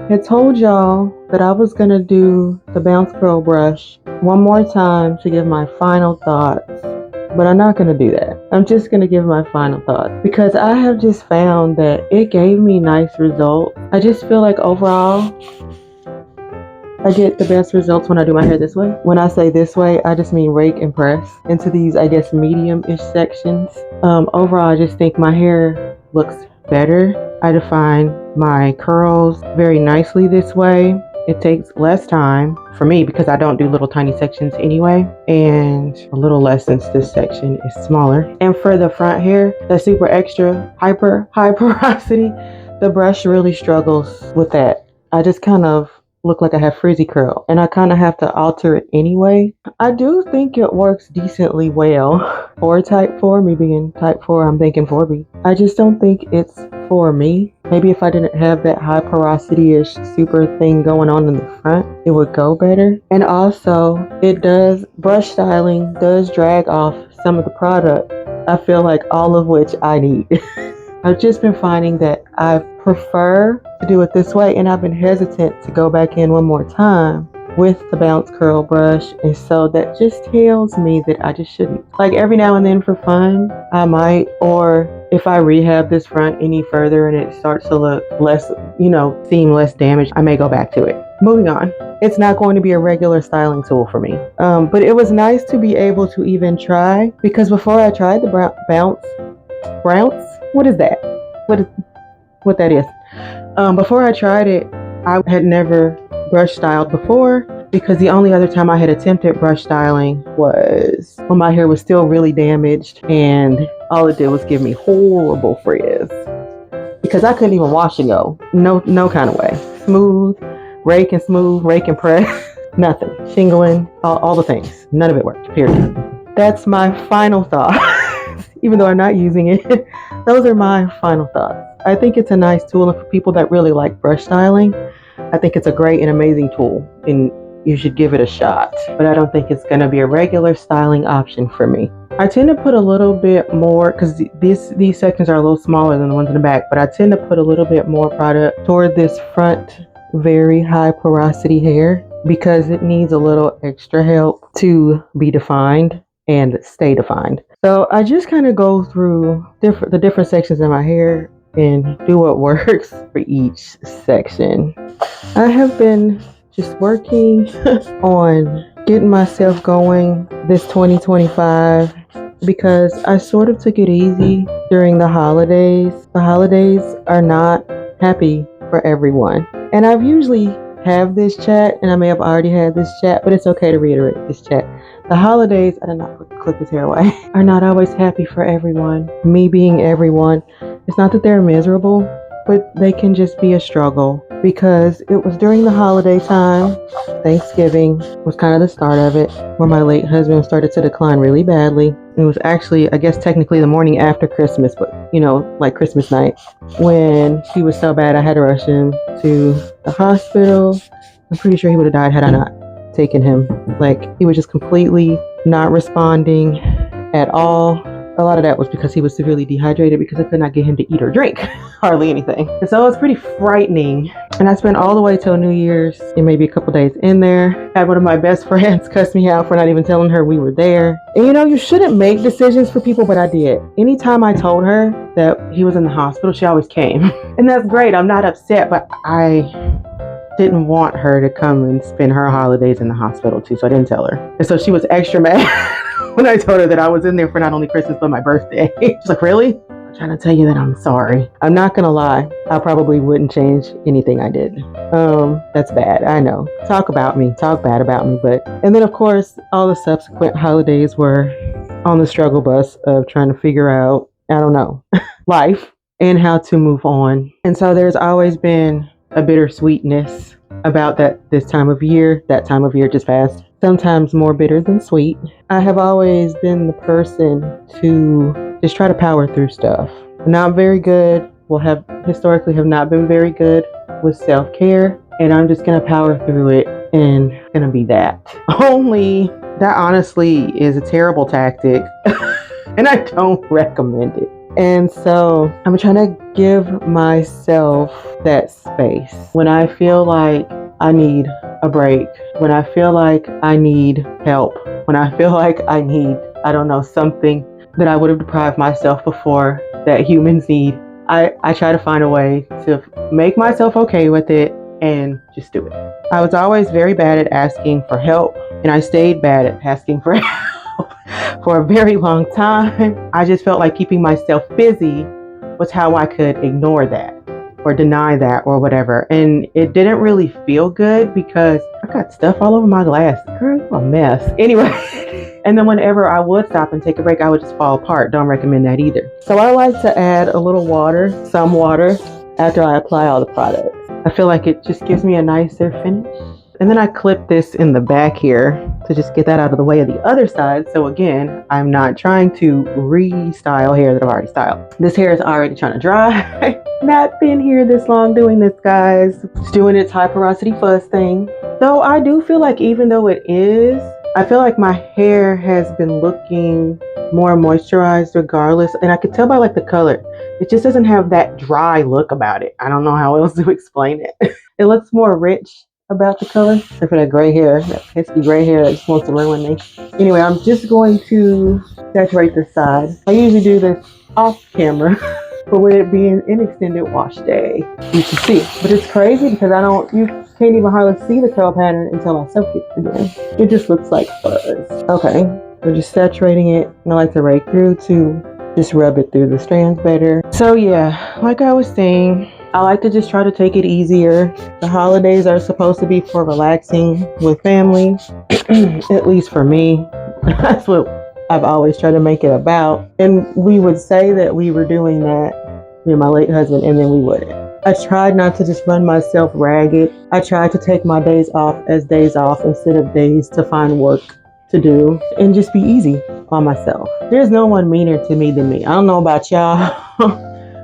had told y'all that I was gonna do the bounce curl brush one more time to give my final thoughts, but I'm not gonna do that. I'm just gonna give my final thoughts because I have just found that it gave me nice results. I just feel like overall I get the best results when I do my hair this way. When I say this way, I just mean rake and press into these, I guess, medium-ish sections. Overall, I just think my hair looks better. I define my curls very nicely this way. It takes less time for me because I don't do little tiny sections anyway, and a little less since this section is smaller. And for the front hair, the super extra hyper high porosity, the brush really struggles with that. I just kind of look like I have frizzy curl, and I kind of have to alter it anyway. I do think it works decently well for type 4. Me being type 4, I'm thinking 4B. I just don't think it's for me. Maybe if I didn't have that high porosity-ish super thing going on in the front, it would go better. And also, brush styling does drag off some of the product. I feel like all of which I need. I've just been finding that I prefer to do it this way, and I've been hesitant to go back in one more time with the bounce curl brush, and so that just tells me that I just shouldn't. Like every now and then for fun, I might, or if I rehab this front any further and it starts to look less, seem less damaged, I may go back to it. Moving on. it's not going to be a regular styling tool for me. But it was nice to be able to even try, because before I tried the bounce, what is that? What that is? Before I tried it, I had never brush styled before, because the only other time I had attempted brush styling was when my hair was still really damaged, and all it did was give me horrible frizz because I couldn't even wash and go. No kind of way. Rake and press, nothing. Shingling, all the things. None of it worked, period. That's my final thought. Even though I'm not using it, those are my final thoughts. I think it's a nice tool, and for people that really like brush styling, I think it's a great and amazing tool, and you should give it a shot. But I don't think it's going to be a regular styling option for me. I tend to put a little bit more, because these sections are a little smaller than the ones in the back, but I tend to put a little bit more product toward this front very high porosity hair, because it needs a little extra help to be defined and stay defined. So I just kind of go through the different sections of my hair and do what works for each section. I have been just working on getting myself going this 2025, because I sort of took it easy during the holidays. The holidays are not happy for everyone. And I've usually have this chat, and I may have already had this chat, but it's okay to reiterate this chat. The holidays, I did not clip his hair away, are not always happy for everyone. Me being everyone. It's not that they're miserable, but they can just be a struggle, because it was during the holiday time. Thanksgiving was kind of the start of it, where my late husband started to decline really badly. It was actually, I guess technically the morning after Christmas, but like Christmas night, when he was so bad I had to rush him to the hospital. I'm pretty sure he would have died had I not taken him. Like, he was just completely not responding at all. A lot of that was because he was severely dehydrated, because I could not get him to eat or drink hardly anything. And so it was pretty frightening. And I spent all the way till New Year's and maybe a couple days in there. Had one of my best friends cuss me out for not even telling her we were there. And you shouldn't make decisions for people, but I did. Anytime I told her that he was in the hospital, she always came. And that's great. I'm not upset, but I didn't want her to come and spend her holidays in the hospital too, so I didn't tell her. And so she was extra mad when I told her that I was in there for not only Christmas but my birthday. She's like, really? I'm trying to tell you that I'm sorry. I'm not gonna lie, I probably wouldn't change anything I did. That's bad, I know. Talk bad about me, but... And then of course, all the subsequent holidays were on the struggle bus of trying to figure out, I don't know, life and how to move on. And so there's always been a bittersweetness about this time of year. That time of year just passed. Sometimes more bitter than sweet. I have always been the person to just try to power through stuff. Not very good. Historically have not been very good with self-care. And I'm just going to power through it, and it's going to be that. Only that honestly is a terrible tactic. And I don't recommend it. And so I'm trying to give myself that space. When I feel like I need a break, when I feel like I need help, when I feel like I need, I don't know, something that I would have deprived myself before that humans need, I try to find a way to make myself okay with it and just do it. I was always very bad at asking for help, and I stayed bad at asking for help for a very long time. I just felt like keeping myself busy was how I could ignore that or deny that or whatever. And it didn't really feel good, because I got stuff all over my glasses. Girl, you're a mess. Anyway, and then whenever I would stop and take a break, I would just fall apart. Don't recommend that either. So I like to add a little water, some water, after I apply all the products. I feel like it just gives me a nicer finish. And then I clip this in the back here to just get that out of the way of the other side. So again, I'm not trying to restyle hair that I've already styled. This hair is already trying to dry. Not been here this long doing this, guys. It's doing its high porosity fuzz thing. Though I do feel like, even though it is, I feel like my hair has been looking more moisturized regardless. And I could tell by like the color. It just doesn't have that dry look about it. I don't know how else to explain it. It looks more rich about the color. Except for that gray hair, that pesky gray hair that just wants to ruin me. Anyway, I'm just going to saturate this side. I usually do this off camera But with it being an extended wash day, you can see. But it's crazy because you can't even hardly see the curl pattern until I soak it again. It just looks like fuzz. Okay, we're just saturating it, and I like to rake through to just rub it through the strands better. So yeah, like I was saying, I like to just try to take it easier. The holidays are supposed to be for relaxing with family, at least for me. That's what I've always tried to make it about. And we would say that we were doing that, me and my late husband, and then we wouldn't. I tried not to just run myself ragged. I tried to take my days off as days off instead of days to find work to do and just be easy on myself. There's no one meaner to me than me. I don't know about y'all,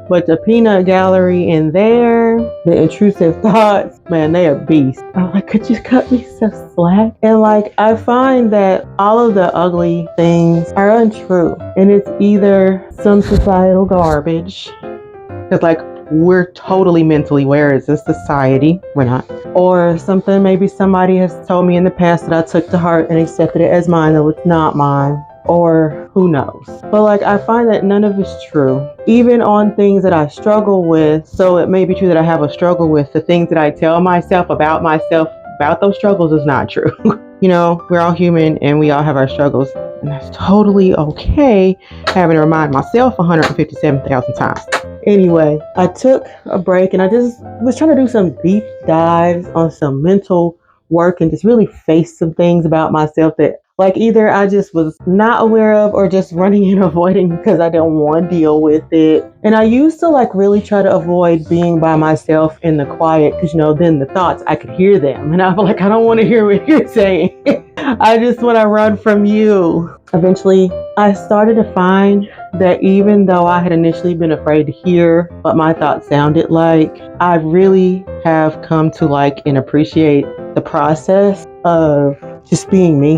but the peanut gallery in there, the intrusive thoughts, man, they are beasts. I'm like, could you cut me some slack? And like, I find that all of the ugly things are untrue. And it's either some societal garbage, because like, we're totally mentally aware as a society. We're not. Or something maybe somebody has told me in the past that I took to heart and accepted it as mine, though it's not mine. Or who knows. But like, I find that none of it's true. Even on things that I struggle with, so it may be true that I have a struggle with, the things that I tell myself about those struggles is not true. You know, we're all human and we all have our struggles. And that's totally okay, having to remind myself 157,000 times. Anyway, I took a break and I just was trying to do some deep dives on some mental work and just really face some things about myself that like either I just was not aware of or just running and avoiding because I don't want to deal with it. And I used to like really try to avoid being by myself in the quiet because, you know, then the thoughts, I could hear them. And I'm like, I don't want to hear what you're saying. I just want to run from you. Eventually, I started to find that even though I had initially been afraid to hear what my thoughts sounded like, I really have come to like and appreciate the process of just being me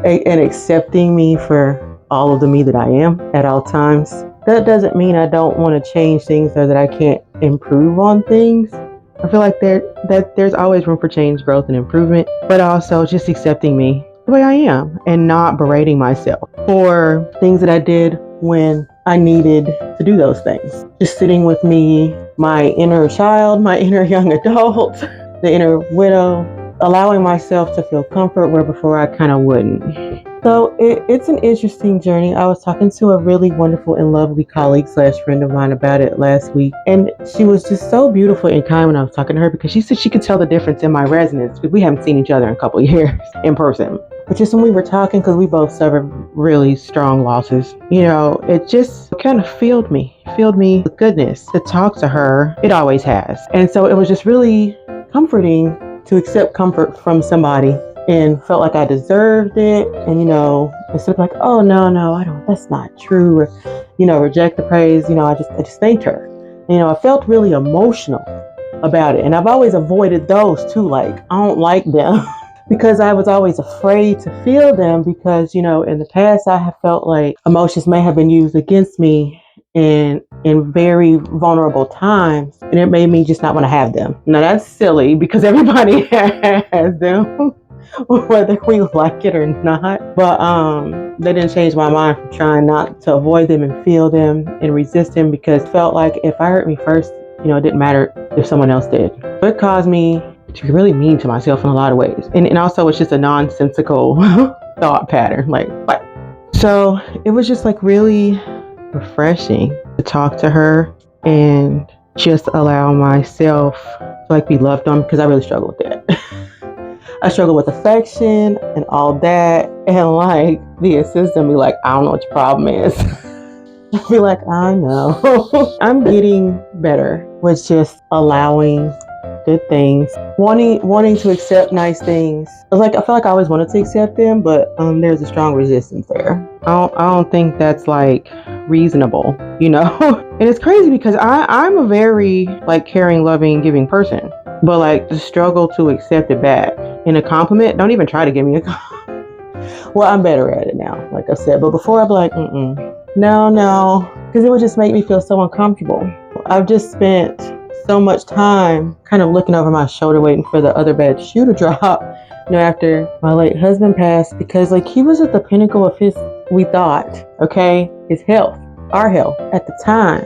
and accepting me for all of the me that I am at all times. That doesn't mean I don't want to change things or that I can't improve on things. I feel like there's always room for change, growth, and improvement, but also just accepting me the way I am and not berating myself for things that I did when I needed to do those things. Just sitting with me, my inner child, my inner young adult, the inner widow, allowing myself to feel comfort where before I kind of wouldn't. So it's an interesting journey. I was talking to a really wonderful and lovely colleague / friend of mine about it last week. And she was just so beautiful and kind when I was talking to her because she said she could tell the difference in my resonance because we haven't seen each other in a couple of years in person. But just when we were talking, because we both suffered really strong losses, you know, it just kind of filled me with goodness to talk to her. It always has. And so it was just really comforting to accept comfort from somebody and felt like I deserved it. And, you know, instead of like, oh, no, I don't, that's not true. Or, you know, reject the praise. You know, I just thanked her. And, you know, I felt really emotional about it. And I've always avoided those too. Like, I don't like them because I was always afraid to feel them because, you know, in the past I have felt like emotions may have been used against me in very vulnerable times, and it made me just not want to have them. Now that's silly because everybody has them, whether we like it or not. But that didn't change my mind from trying not to avoid them and feel them and resist them because it felt like if I hurt me first, you know, it didn't matter if someone else did. It caused me to be really mean to myself in a lot of ways, and also it's just a nonsensical thought pattern. Like what? So it was just like really refreshing to talk to her and just allow myself to like be loved on because I really struggle with that. I struggle with affection and all that, and like the assistant be like, I don't know what your problem is. I be like, I know. I'm getting better with just allowing good things, wanting to accept nice things. Like I feel like I always wanted to accept them, but there's a strong resistance there. I don't think that's like reasonable, you know. And it's crazy because I'm a very like caring, loving, giving person, but like the struggle to accept it back in a compliment. Don't even try to give me a compliment. Well, I'm better at it now, like I said, but before I'd be like, no, because it would just make me feel so uncomfortable. I've just spent so much time kind of looking over my shoulder waiting for the other bad shoe to drop, you know, after my late husband passed, because like he was at the pinnacle of his, we thought, okay, his health, our health at the time.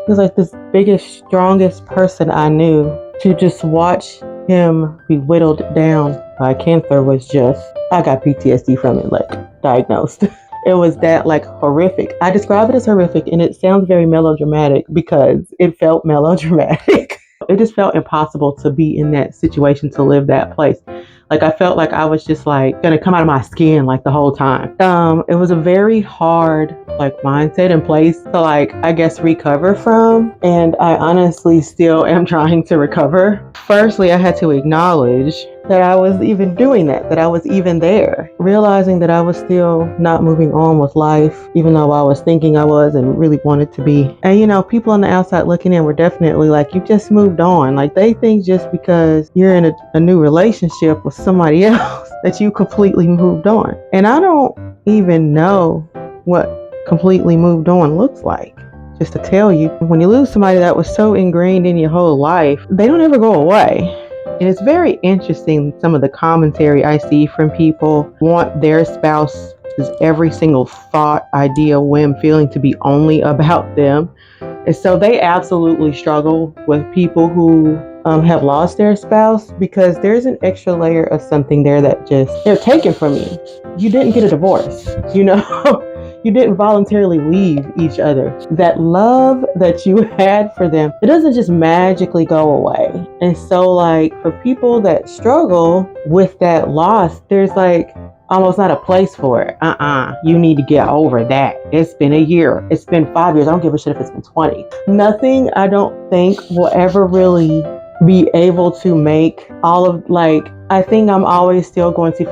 was like this biggest, strongest person I knew. To just watch him be whittled down by cancer was just, I got PTSD from it, like diagnosed. It was that like horrific. I describe it as horrific, and it sounds very melodramatic because it felt melodramatic. It just felt impossible to be in that situation, to live that place. Like I felt like I was just like gonna come out of my skin like the whole time. It was a very hard like mindset and place to like, I guess, recover from. And I honestly still am trying to recover. Firstly, I had to acknowledge that I was even doing that I was even there. Realizing that I was still not moving on with life, even though I was thinking I was and really wanted to be. And you know, people on the outside looking in were definitely like, you just moved on. Like they think just because you're in a new relationship with somebody else that you completely moved on. And I don't even know what completely moved on looks like. Just to tell you, when you lose somebody that was so ingrained in your whole life, they don't ever go away. And it's very interesting, some of the commentary I see from people want their spouse's every single thought, idea, whim, feeling to be only about them. And so they absolutely struggle with people who have lost their spouse, because there's an extra layer of something there that just, they're taken from you. You didn't get a divorce, you know? You didn't voluntarily leave each other. That love that you had for them, it doesn't just magically go away. And so like for people that struggle with that loss, there's like almost not a place for it. You need to get over that. It's been a year. It's been 5 years. I don't give a shit if it's been 20. Nothing, I don't think, will ever really be able to make all of like, I think I'm always still going to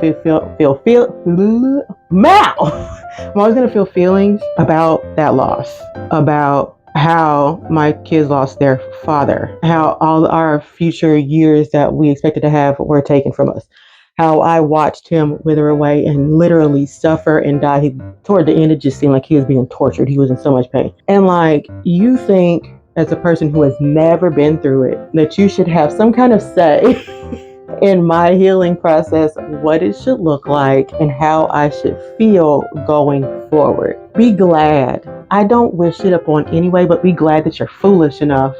I'm always going to feel feelings about that loss, about how my kids lost their father, how all our future years that we expected to have were taken from us, how I watched him wither away and literally suffer and die. Toward the end, it just seemed like he was being tortured. He was in so much pain. And like, you think as a person who has never been through it, that you should have some kind of say in my healing process, what it should look like and how I should feel going forward. Be glad. I don't wish it upon anyway, but be glad that you're foolish enough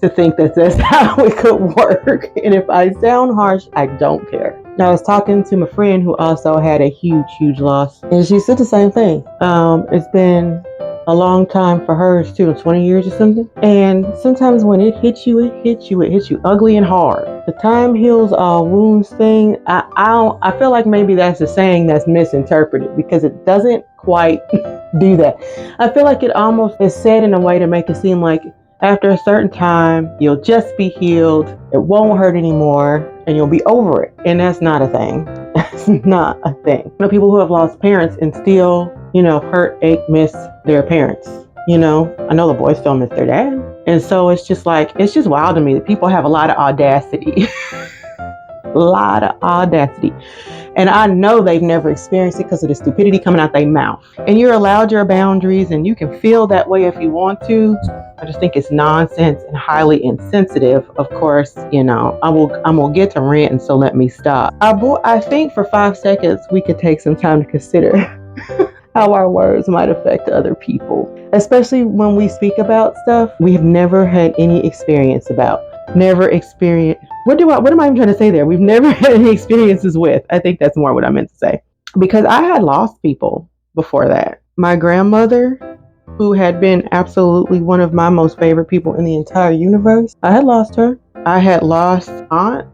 to think that that's how it could work. And if I sound harsh, I don't care. I was talking to my friend who also had a huge loss, and she said the same thing. It's been a long time for hers too, 20 years or something. And sometimes when it hits you ugly and hard. The time heals all wounds thing, I feel like maybe that's a saying that's misinterpreted, because it doesn't quite do that. I feel like it almost is said in a way to make it seem like after a certain time, you'll just be healed, it won't hurt anymore, and you'll be over it. And that's not a thing. That's not a thing. You know, people who have lost parents and still, you know, hurt, ache, miss their parents. You know, I know the boys still miss their dad. And so it's just like, it's just wild to me that people have a lot of audacity. A lot of audacity. And I know they've never experienced it because of the stupidity coming out their mouth. And you're allowed your boundaries, and you can feel that way if you want to. I just think it's nonsense and highly insensitive. Of course, you know, I'm gonna get to ranting, so let me stop. I think for 5 seconds we could take some time to consider how our words might affect other people, especially when we speak about stuff we've never had any experience about. Never experienced. What am I even trying to say there? We've never had any experiences with. I think that's more what I meant to say. Because I had lost people before that. My grandmother, who had been absolutely one of my most favorite people in the entire universe, I had lost her. I had lost aunts,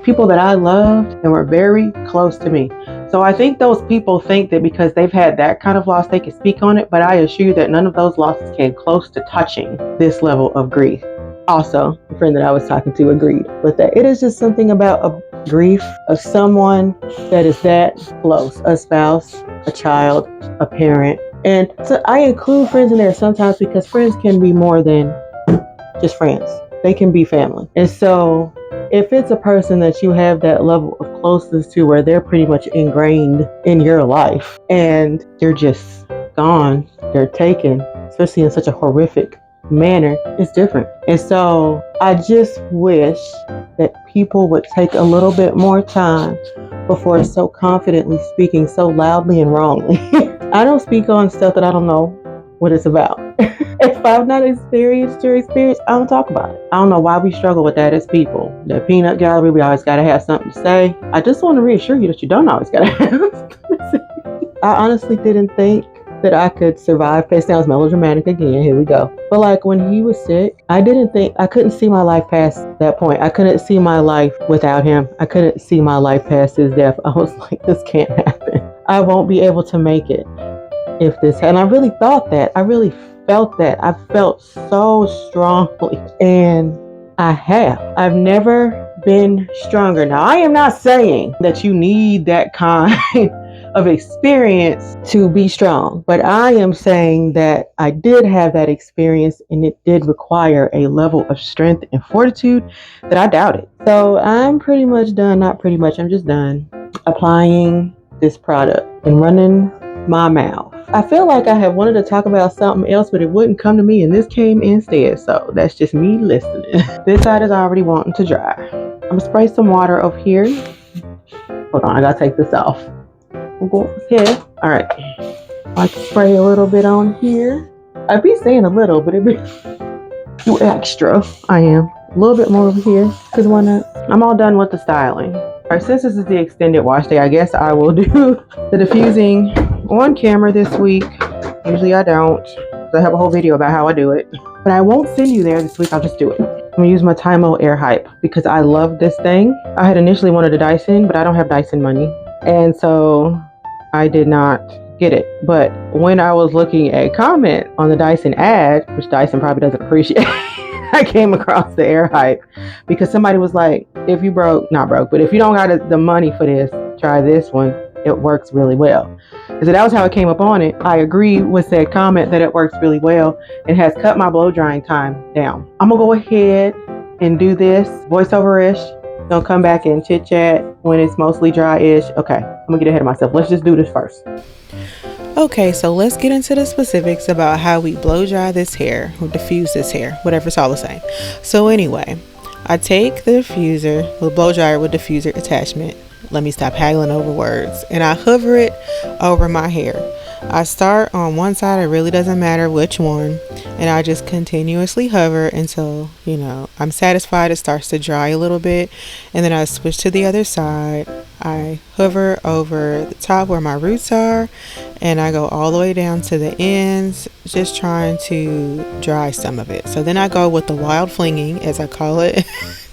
people that I loved and were very close to me. So I think those people think that because they've had that kind of loss, they can speak on it. But I assure you that none of those losses came close to touching this level of grief. Also, the friend that I was talking to agreed with that. It is just something about a grief of someone that is that close, a spouse, a child, a parent. And so I include friends in there sometimes because friends can be more than just friends. They can be family. And so if it's a person that you have that level of closeness to where they're pretty much ingrained in your life and they're just gone, they're taken, especially in such a horrific manner, it's different. And so I just wish that people would take a little bit more time before so confidently speaking so loudly and wrongly. I don't speak on stuff that I don't know what it's about. If I've not experienced your experience, I don't talk about it. I don't know why we struggle with that as people. The peanut gallery, we always gotta have something to say. I just want to reassure you that you don't always gotta have something to say. I honestly didn't think that I could survive. It sounds melodramatic again. Here we go. But like when he was sick, I couldn't see my life past that point. I couldn't see my life without him. I couldn't see my life past his death. I was like, this can't happen. I won't be able to make it if this. And I really thought that. I really felt that. I felt so strongly. And I have. I've never been stronger. Now, I am not saying that you need that kind of experience to be strong, but I am saying that I did have that experience and it did require a level of strength and fortitude that I doubted. So I'm pretty much done, not pretty much, I'm just done applying this product and running my mouth. I feel like I had wanted to talk about something else, but it wouldn't come to me, and this came instead. So that's just me listening. This side is already wanting to dry. I'm gonna spray some water over here. Hold on, I gotta take this off. We'll go here. All right. I can spray a little bit on here. I'd be saying a little, but it'd be too extra. I am. A little bit more over here, because why not? I'm all done with the styling. All right, since this is the extended wash day, I guess I will do the diffusing on camera this week. Usually I don't. I have a whole video about how I do it. But I won't send you there this week. I'll just do it. I'm going to use my Tymo Air Hype because I love this thing. I had initially wanted a Dyson, but I don't have Dyson money. And so I did not get it. But when I was looking at comment on the Dyson ad, which Dyson probably doesn't appreciate, I came across the Air Hype because somebody was like, if you not broke, but if you don't got the money for this, try this one. It works really well. So that was how I came up on it. I agree with that comment that it works really well and has cut my blow drying time down. I'm gonna go ahead and do this voiceover-ish. Gonna come back and chit chat when it's mostly dry-ish. Okay, I'm gonna get ahead of myself. Let's just do this first. Okay, so let's get into the specifics about how we blow dry this hair or diffuse this hair, whatever, it's all the same. So anyway, I take the diffuser, the blow dryer with diffuser attachment. Let me stop haggling over words. And I hover it over my hair. I start on one side, it really doesn't matter which one, and I just continuously hover until, I'm satisfied it starts to dry a little bit, and then I switch to the other side. I hover over the top where my roots are, and I go all the way down to the ends, just trying to dry some of it. So then I go with the wild flinging, as I call it.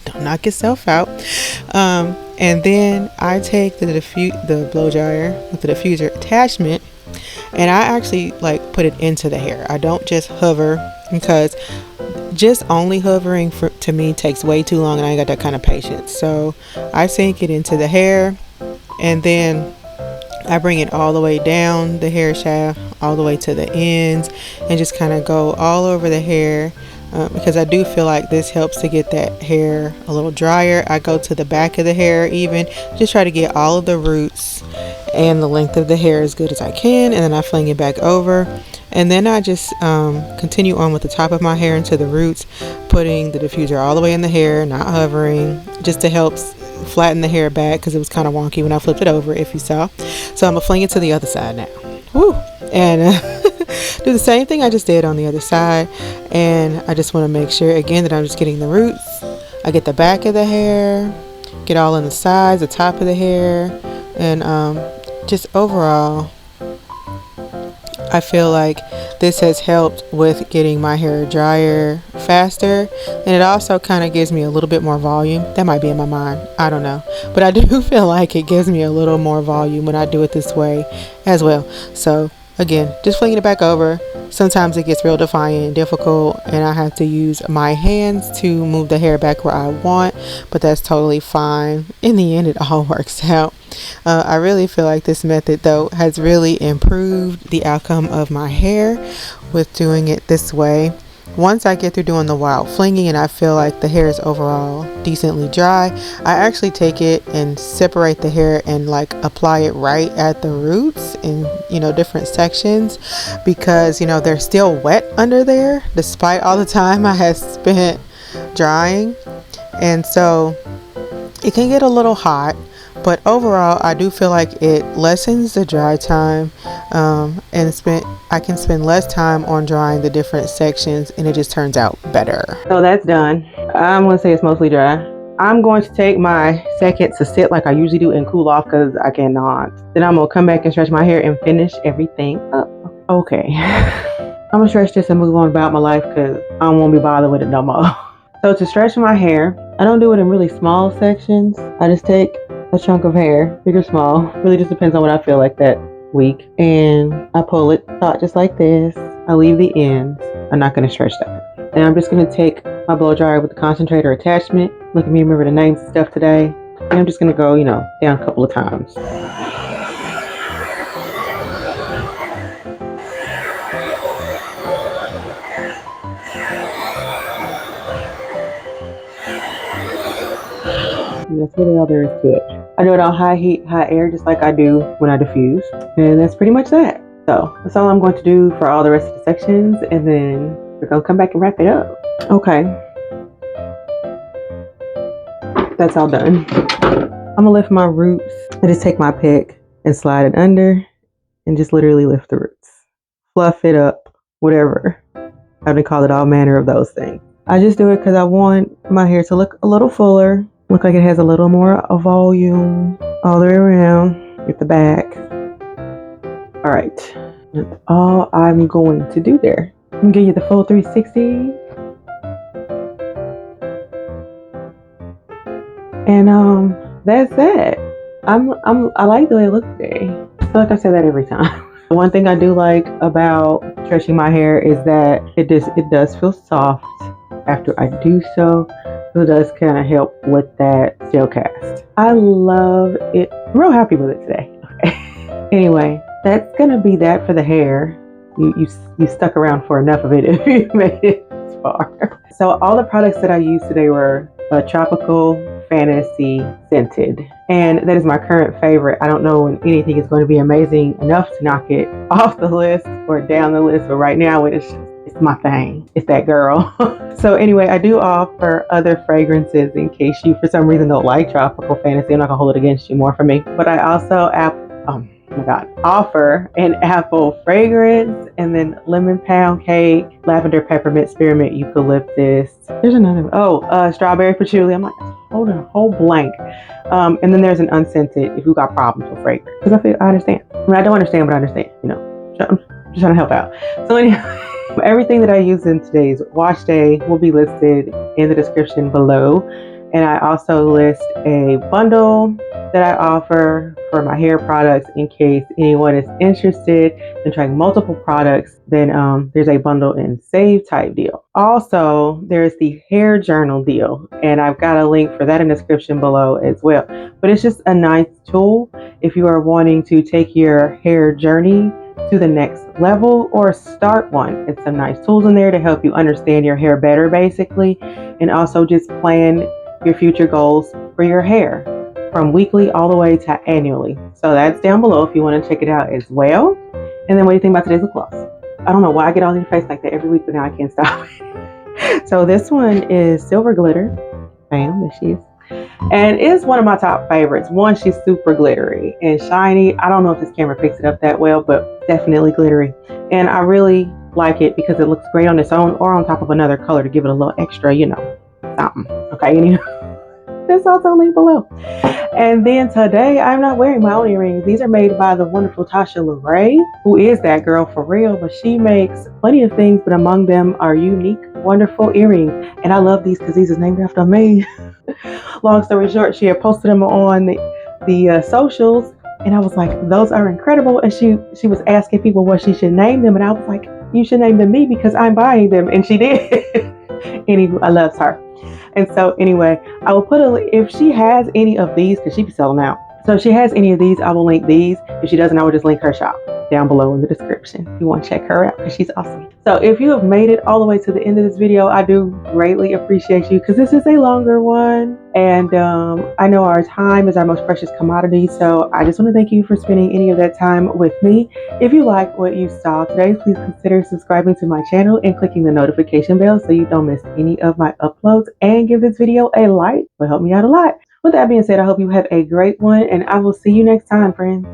Don't knock yourself out. And then I take the blow dryer with the diffuser attachment, and I actually put it into the hair. I don't just hover, because just only hovering to me takes way too long, and I ain't got that kind of patience. So I sink it into the hair, and then I bring it all the way down the hair shaft, all the way to the ends, and just kind of go all over the hair. Because I do feel like this helps to get that hair a little drier. I go to the back of the hair even, just try to get all of the roots and the length of the hair as good as I can, and then I fling it back over, and then I just continue on with the top of my hair into the roots, putting the diffuser all the way in the hair, not hovering, just to help flatten the hair back, because it was kind of wonky when I flipped it over, if you saw. So I'm gonna fling it to the other side now. Woo! And do the same thing I just did on the other side, and I just want to make sure again that I'm just getting the roots. I get the back of the hair, get all in the sides, the top of the hair, and just overall I feel like this has helped with getting my hair drier faster, and it also kind of gives me a little bit more volume. That might be in my mind, I don't know, but I do feel like it gives me a little more volume when I do it this way as well. So again, just flinging it back over. Sometimes it gets real defiant and difficult, and I have to use my hands to move the hair back where I want, but that's totally fine. In the end, it all works out. I really feel like this method, though, has really improved the outcome of my hair with doing it this way. Once I get through doing the wild flinging and I feel like the hair is overall decently dry, I actually take it and separate the hair and apply it right at the roots in different sections, because they're still wet under there despite all the time I have spent drying, and so it can get a little hot. But overall, I do feel like it lessens the dry time, I can spend less time on drying the different sections, and it just turns out better. So that's done. I'm gonna say it's mostly dry. I'm going to take my second to sit like I usually do and cool off because I cannot. Then I'm gonna come back and stretch my hair and finish everything up. Okay. I'm gonna stretch this and move on about my life because I don't want to be bothered with it no more. So to stretch my hair, I don't do it in really small sections. I just take a chunk of hair, big or small. Really just depends on what I feel like that week. And I pull it taut just like this. I leave the ends. I'm not gonna stretch that. And I'm just gonna take my blow dryer with the concentrator attachment. Look at me remember the names and stuff today. And I'm just gonna go, down a couple of times. And that's really all there is to it. I do it on high heat, high air, just like I do when I diffuse. And that's pretty much that. So that's all I'm going to do for all the rest of the sections. And then we're going to come back and wrap it up. Okay. That's all done. I'm going to lift my roots. I just take my pick and slide it under and just literally lift the roots. Fluff it up, whatever. I've been called it all manner of those things. I just do it because I want my hair to look a little fuller. Look like it has a little more volume all the way around at the back. All right, that's all I'm going to do there. I'm gonna give you the full 360. And that's it. I like the way it looks today. I feel like I say that every time. One thing I do like about stretching my hair is that it does feel soft after I do so. So it does kind of help with that gel cast. I love it. I'm real happy with it today. Okay. Anyway, that's gonna be that for the hair. You stuck around for enough of it if you made it this far. So all the products that I used today were Tropical Fantasy Scented. And that is my current favorite. I don't know when anything is going to be amazing enough to knock it off the list or down the list, but right now it's my thing. It's that girl. So anyway, I do offer other fragrances in case you for some reason don't like Tropical Fantasy. I'm not gonna hold it against you, more for me. But I also offer an apple fragrance, and then lemon pound cake, lavender peppermint spearmint eucalyptus. There's another one. Strawberry patchouli. I'm like holding a whole blank. And then there's an unscented if you got problems with fragrance. Because I understand. I mean, I don't understand, but I understand. I'm just trying to help out. So anyway. Everything that I used in today's wash day will be listed in the description below. And I also list a bundle that I offer for my hair products in case anyone is interested in trying multiple products. Then there's a bundle and save type deal. Also, there's the hair journal deal, and I've got a link for that in the description below as well. But it's just a nice tool if you are wanting to take your hair journey to the next level or start one. It's some nice tools in there to help you understand your hair better, basically, and also just plan your future goals for your hair from weekly all the way to annually. So that's down below if you want to check it out as well. And then what do you think about today's lip gloss? I don't know why I get all in your face like that every week, but now I can't stop. So this one is Silver Glitter. Bam, there she is. And it's one of my top favorites. One, she's super glittery and shiny. I don't know if this camera picks it up that well, but definitely glittery. And I really like it because it looks great on its own or on top of another color to give it a little extra, something. Okay, that's also linked below. And then today, I'm not wearing my own earrings. These are made by the wonderful Tasha LaRae, who is that girl for real, but she makes plenty of things, but among them are unique, wonderful earrings. And I love these because these are named after me. Long story short, she had posted them on the socials, and I was like, those are incredible. And she was asking people what she should name them, and I was like, you should name them me because I'm buying them. And she did. Anywho, I love her. And so anyway, I will put if she has any of these, because she be selling out. So if she has any of these, I will link these. If she doesn't, I will just link her shop down below in the description if you want to check her out, because she's awesome. So if you have made it all the way to the end of this video, I do greatly appreciate you, because this is a longer one. And I know our time is our most precious commodity. So I just want to thank you for spending any of that time with me. If you like what you saw today, please consider subscribing to my channel and clicking the notification bell so you don't miss any of my uploads, and give this video a like. It will help me out a lot. With that being said, I hope you have a great one, and I will see you next time, friends.